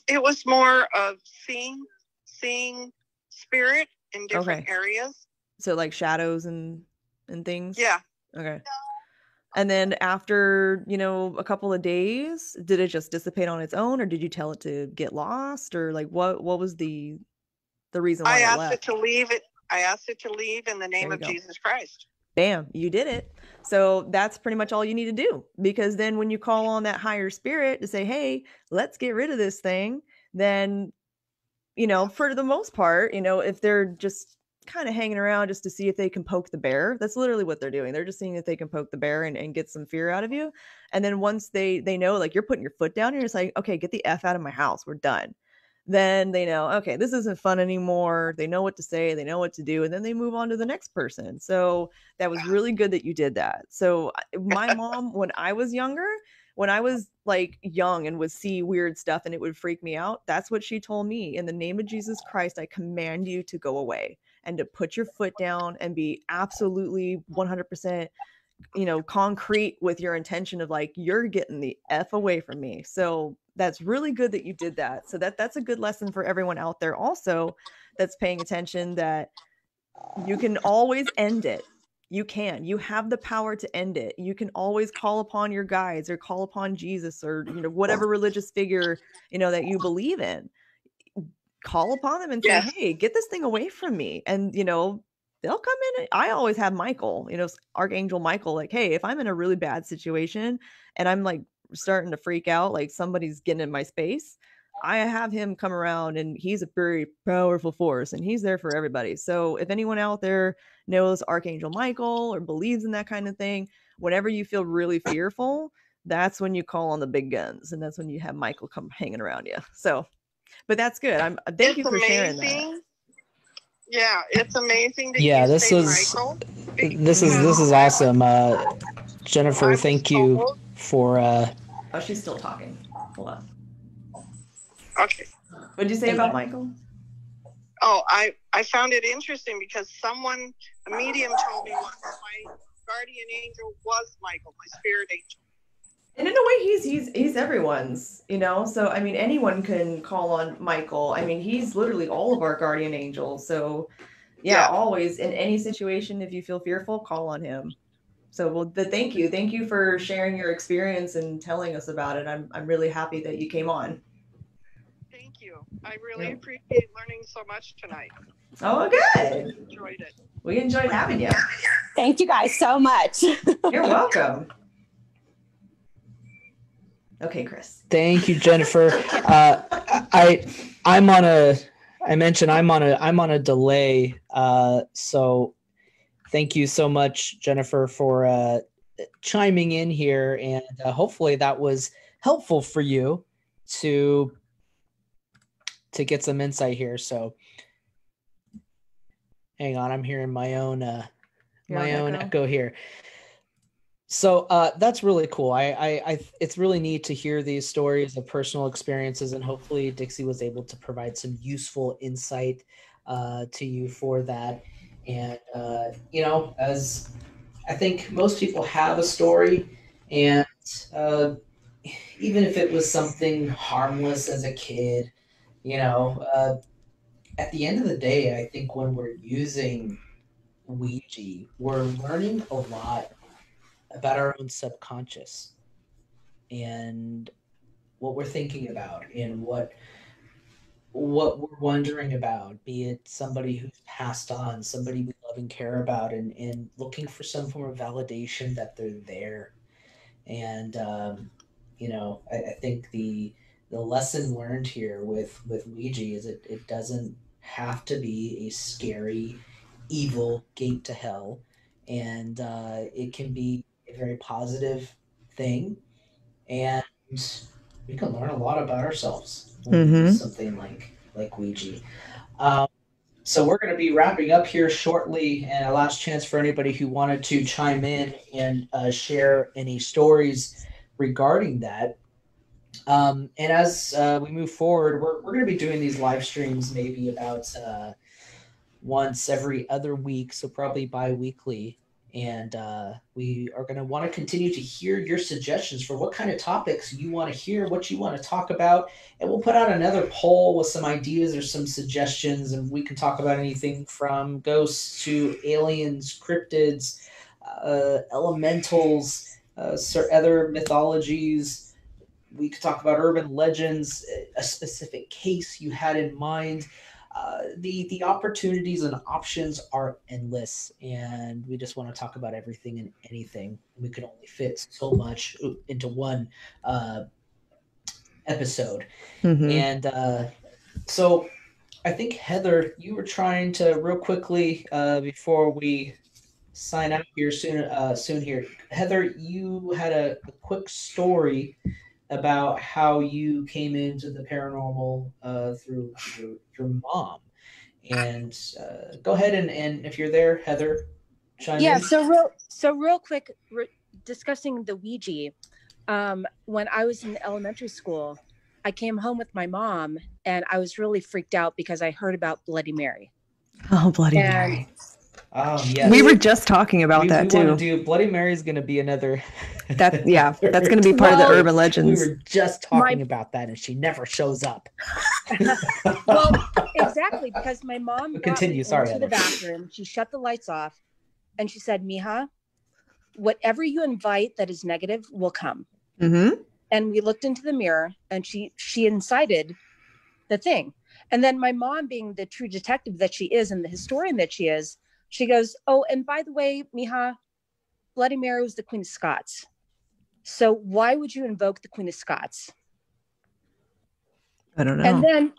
It was more of seeing spirit in different areas. So like shadows and things? Yeah. Okay. And then after, a couple of days, did it just dissipate on its own, or did you tell it to get lost, or like what was the reason why I it asked left? it to leave it. I asked it to leave in the name of Jesus Christ. Bam, you did it. So that's pretty much all you need to do, because then when you call on that higher spirit to say, hey, let's get rid of this thing, then, for the most part, if they're just kind of hanging around just to see if they can poke the bear, that's literally what they're doing. They're just seeing if they can poke the bear and get some fear out of you. And then once they know, like, you're putting your foot down, you're just like, okay, get the F out of my house. We're done. Then they know, okay, this isn't fun anymore. They know what to say, they know what to do, and then they move on to the next person. So that was really good that you did that. So my mom, when I was younger, when I was like young and would see weird stuff and it would freak me out, that's what she told me. In the name of Jesus Christ, I command you to go away and to put your foot down and be absolutely 100%, concrete with your intention of like, you're getting the F away from me. So that's really good that you did that. So that's a good lesson for everyone out there also that's paying attention, that you can always end it. You have the power to end it. You can always call upon your guides or call upon Jesus or, whatever religious figure, that you believe in. Call upon them and say, hey, get this thing away from me. And, they'll come in. I always have Michael, Archangel Michael, like, hey, if I'm in a really bad situation and I'm like starting to freak out, like somebody's getting in my space, I have him come around, and he's a very powerful force and he's there for everybody. So if anyone out there knows Archangel Michael or believes in that kind of thing, whenever you feel really fearful, that's when you call on the big guns, and that's when you have Michael come hanging around you. So, but that's good. Thank you for sharing that. Yeah, it's amazing that you say Michael. This is awesome. Jennifer, thank you for oh, she's still talking. Hold on. Okay. What did you say about Michael? Oh, I found it interesting because a medium told me once my guardian angel was Michael, my spirit angel. And in a way, he's everyone's, So, I mean, anyone can call on Michael. I mean, he's literally all of our guardian angels. So, yeah, always in any situation, if you feel fearful, call on him. So, well, thank you. Thank you for sharing your experience and telling us about it. I'm really happy that you came on. Thank you. I really appreciate learning so much tonight. Oh, good. I enjoyed it. We enjoyed having you. Thank you guys so much. You're welcome. Okay, Cris. Thank you, Jennifer. I'm on I mentioned I'm on a delay. So thank you so much, Jennifer, for chiming in here, and hopefully that was helpful for you to get some insight here. So hang on, I'm hearing my own echo here. So that's really cool. I it's really neat to hear these stories of personal experiences, and hopefully Dixie was able to provide some useful insight to you for that. And you know, as I think most people have a story, and even if it was something harmless as a kid, you know, at the end of the day, I think when we're using Ouija, we're learning a lot about our own subconscious and what we're thinking about and what we're wondering about, be it somebody who's passed on, somebody we love and care about, and looking for some form of validation that they're there. And you know, I think the lesson learned here with Ouija is it doesn't have to be a scary, evil gate to hell, and it can be a very positive thing, and we can learn a lot about ourselves when we use something like Ouija. So we're going to be wrapping up here shortly, and a last chance for anybody who wanted to chime in and share any stories regarding that. And as we move forward, we're going to be doing these live streams maybe about once every other week, so probably bi-weekly. And we are going to want to continue to hear your suggestions for what kind of topics you want to hear, what you want to talk about. And we'll put out another poll with some ideas or some suggestions, and we can talk about anything from ghosts to aliens, cryptids, elementals, other mythologies. We could talk about urban legends, a specific case you had in mind. The opportunities and options are endless, and we just want to talk about everything and anything. We can only fit so much into one episode. And so I think, Heather, you were trying to real quickly before we sign out here soon here. Heather, you had a quick story about how you came into the paranormal through your mom. And go ahead and if you're there, Heather, chime in. So real quick, discussing the Ouija. When I was in elementary school, I came home with my mom, and I was really freaked out because I heard about Bloody Mary. Oh, Bloody Mary. Yes. We were just talking about that too. Want to do Bloody Mary is going to be another. That's going to be part of the urban legends. We were just talking about that, and she never shows up. Well, exactly, because my mom continue. Sorry, into the bathroom. She shut the lights off, and she said, "Mija, whatever you invite that is negative will come." Mm-hmm. And we looked into the mirror, and she incited the thing. And then my mom, being the true detective that she is and the historian that she is, she goes, "Oh, and by the way, Mija, Bloody Mary was the Queen of Scots. So why would you invoke the Queen of Scots?" I don't know. And then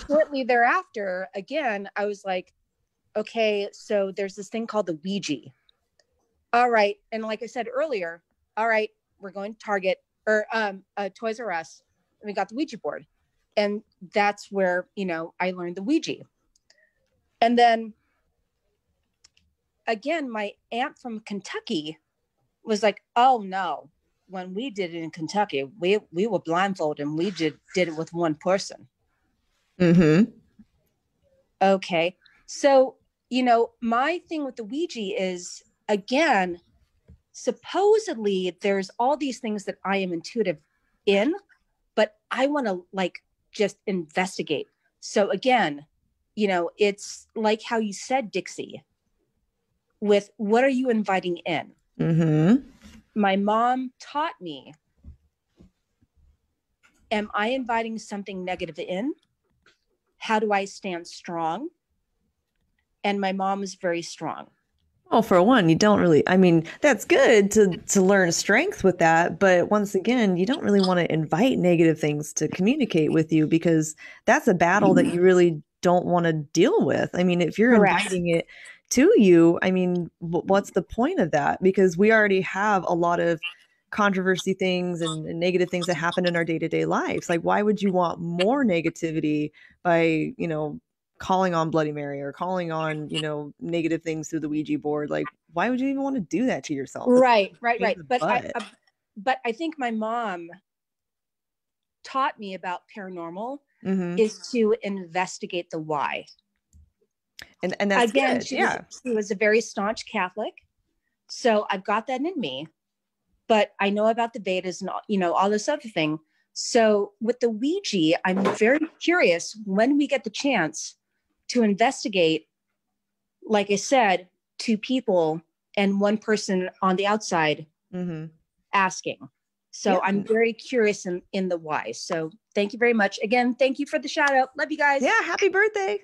shortly thereafter, again, I was like, okay, so there's this thing called the Ouija. All right. And like I said earlier, all right, we're going to Target or Toys R Us, and we got the Ouija board. And that's where, I learned the Ouija. And then again, my aunt from Kentucky was like, "Oh no, when we did it in Kentucky, we were blindfolded, and we did it with one person." Mm-hmm. Okay. So, my thing with the Ouija is, again, supposedly there's all these things that I am intuitive in, but I want to just investigate. So again, it's like how you said, Dixie, with what are you inviting in? Mm-hmm. My mom taught me, am I inviting something negative in? How do I stand strong? And my mom is very strong. Well, for one, you don't really, that's good to learn strength with that. But once again, you don't really want to invite negative things to communicate with you, because that's a battle that you really don't want to deal with. I mean, if you're Correct. inviting it to you, I mean, what's the point of that? Because we already have a lot of controversy things and negative things that happen in our day-to-day lives. Like, why would you want more negativity by, calling on Bloody Mary or calling on, negative things through the Ouija board? Like, why would you even want to do that to yourself? Right. But I think my mom taught me about paranormal is to investigate the why. And that's again, good. She was a very staunch Catholic, so I've got that in me. But I know about the Vedas and all this other thing. So with the Ouija, I'm very curious when we get the chance to investigate, like I said, 2 people and 1 person on the outside asking. So I'm very curious in the why. So thank you very much. Again, thank you for the shout out. Love you guys. Yeah, happy birthday.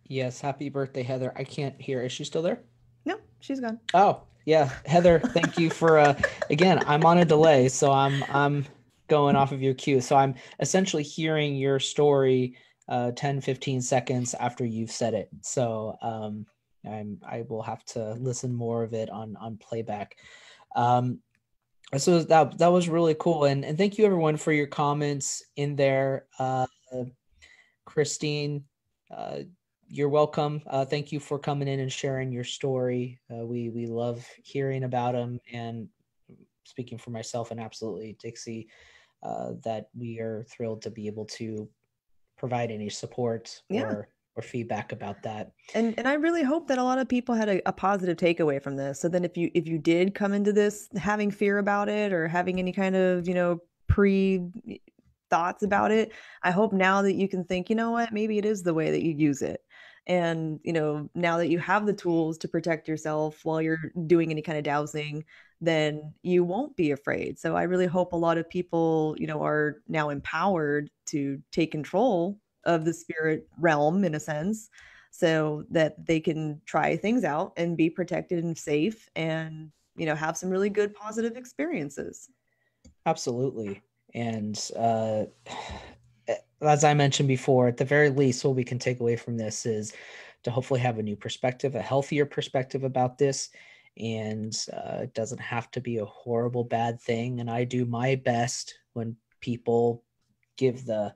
Yes, happy birthday, Heather. I can't hear. Is she still there? No, she's gone. Oh, yeah. Heather, thank you for again, I'm on a delay, so I'm going off of your cue. So I'm essentially hearing your story 10-15 seconds after you've said it. So I will have to listen more of it on playback. So that was really cool, and thank you everyone for your comments in there. Christine, you're welcome. Thank you for coming in and sharing your story. We love hearing about them, and speaking for myself and absolutely Dixie, that we are thrilled to be able to provide any support or feedback about that. And I really hope that a lot of people had a positive takeaway from this. So then if you did come into this having fear about it or having any kind of, pre thoughts about it, I hope now that you can think, you know what, maybe it is the way that you use it. And, now that you have the tools to protect yourself while you're doing any kind of dowsing, then you won't be afraid. So I really hope a lot of people, are now empowered to take control of the spirit realm in a sense, so that they can try things out and be protected and safe and, have some really good positive experiences. Absolutely. And as I mentioned before, at the very least, what we can take away from this is to hopefully have a new perspective, a healthier perspective about this. And it doesn't have to be a horrible, bad thing. And I do my best when people give the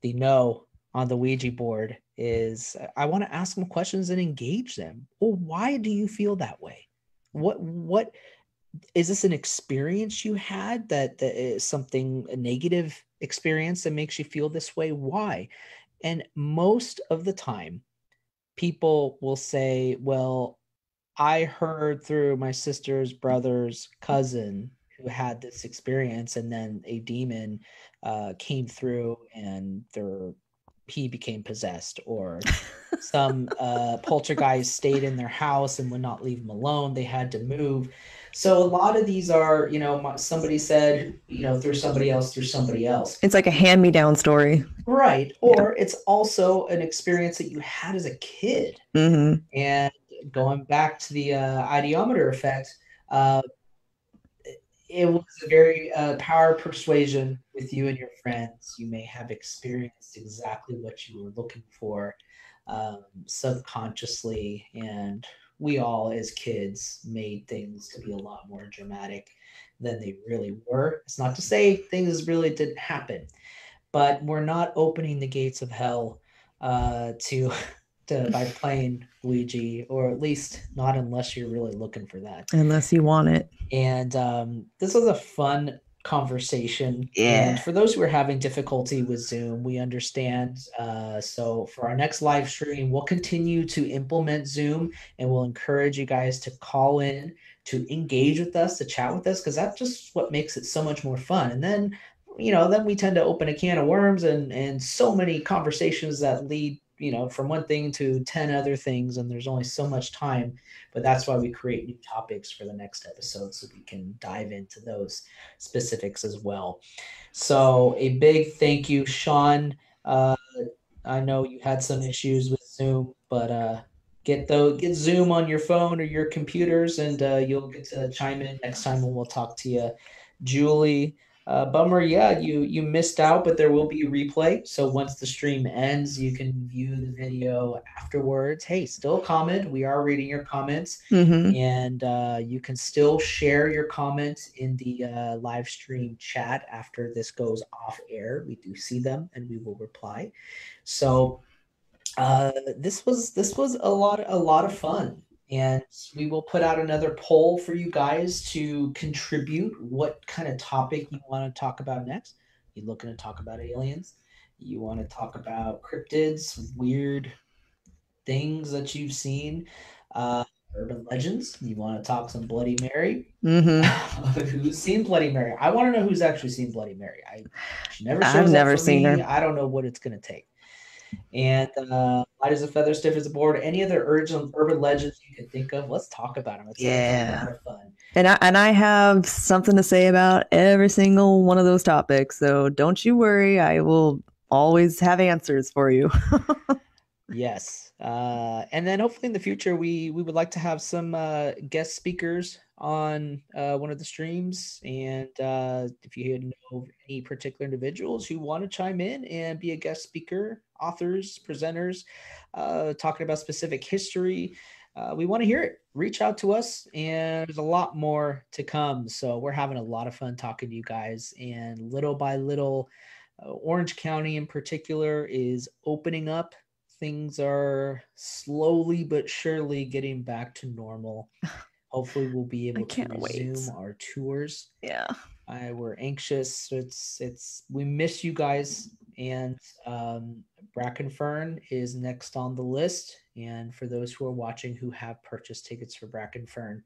no on the Ouija board is I want to ask them questions and engage them. Well, why do you feel that way? What is this an experience you had that is something, a negative experience that makes you feel this way? Why? And most of the time, people will say, well, I heard through my sister's brother's cousin who had this experience, and then a demon came through and he became possessed, or some poltergeist stayed in their house and would not leave them alone. They had to move. So a lot of these are, somebody said, through somebody else. It's like a hand-me-down story. Right. Or it's also an experience that you had as a kid. And going back to the Ideomotor Effect, it was a very power persuasion with you and your friends. You may have experienced exactly what you were looking for subconsciously, and we all as kids made things to be a lot more dramatic than they really were. It's not to say things really didn't happen, but we're not opening the gates of hell by playing Ouija, or at least not unless you're really looking for that. Unless you want it. And this was a fun conversation. Yeah. And for those who are having difficulty with Zoom, we understand. So for our next live stream, we'll continue to implement Zoom, and we'll encourage you guys to call in, to engage with us, to chat with us, because that's just what makes it so much more fun. And then, then we tend to open a can of worms and so many conversations that lead, from one thing to 10 other things, and there's only so much time. But that's why we create new topics for the next episode, so we can dive into those specifics as well. So a big thank you, Sean. I know you had some issues with Zoom, but get Zoom on your phone or your computers, and you'll get to chime in next time when we'll talk to you Julie. Bummer, yeah, you missed out, but there will be a replay. So once the stream ends, you can view the video afterwards. Hey, still comment. We are reading your comments, and you can still share your comments in the live stream chat after this goes off air. We do see them, and we will reply. So this was a lot of fun. And we will put out another poll for you guys to contribute what kind of topic you want to talk about next. You looking to talk about aliens? You want to talk about cryptids, weird things that you've seen, urban legends? You want to talk some Bloody Mary? Who's seen Bloody Mary? I want to know who's actually seen Bloody Mary. She never shows I've never up for seen me. her. I don't know what it's going to take. And light as a feather, stiff as a board. Any other urban legends you can think of? Let's talk about them. It's a lot of fun. And I have something to say about every single one of those topics. So don't you worry. I will always have answers for you. Yes. And then hopefully in the future, we would like to have some guest speakers on one of the streams. And if you know any particular individuals who want to chime in and be a guest speaker, authors, presenters, talking about specific history, we want to hear it. Reach out to us, and there's a lot more to come. So we're having a lot of fun talking to you guys. And little by little, Orange County in particular is opening up. Things are slowly but surely getting back to normal. Hopefully we'll be able to resume our tours. Yeah. We're anxious. We miss you guys. And Brackenfern is next on the list. And for those who are watching who have purchased tickets for Brackenfern,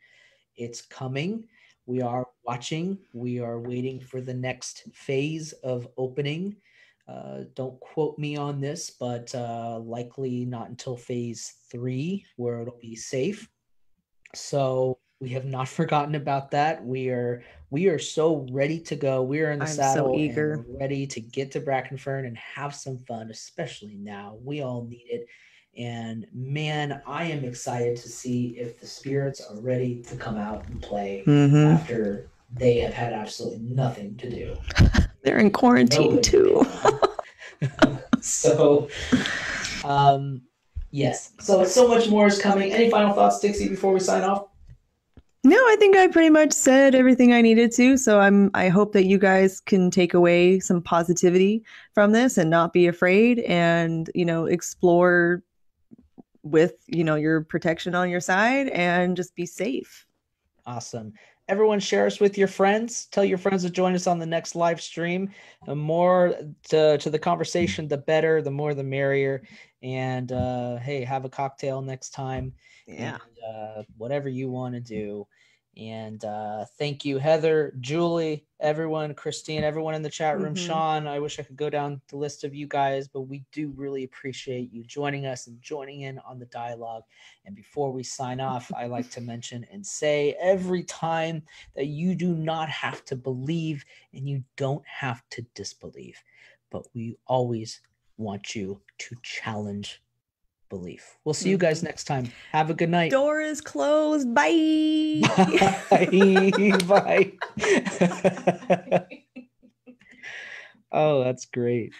it's coming. We are watching. We are waiting for the next phase of opening. Don't quote me on this, but likely not until phase 3 where it'll be safe. So we have not forgotten about that. We are so ready to go. We are in the saddle, so eager, and ready to get to Brackenfern and have some fun, especially now. We all need it. And man, I am excited to see if the spirits are ready to come out and play after they have had absolutely nothing to do. They're in quarantine too. So, yes. So much more is coming. Any final thoughts, Dixie, before we sign off? No, I think I pretty much said everything I needed to. So I hope that you guys can take away some positivity from this and not be afraid, and, explore with, your protection on your side, and just be safe. Awesome. Everyone, share us with your friends. Tell your friends to join us on the next live stream. The more to the conversation, the better. The more, the merrier. And hey, have a cocktail next time. Yeah. And whatever you want to do. And thank you, Heather, Julie, everyone, Christine, everyone in the chat room. Sean, I wish I could go down the list of you guys, but we do really appreciate you joining us and joining in on the dialogue. And before we sign off, I like to mention and say every time that you do not have to believe and you don't have to disbelieve, but we always want you to challenge belief. We'll see you guys next time. Have a good night. Door is closed. Bye. Bye. Bye. Oh, that's great.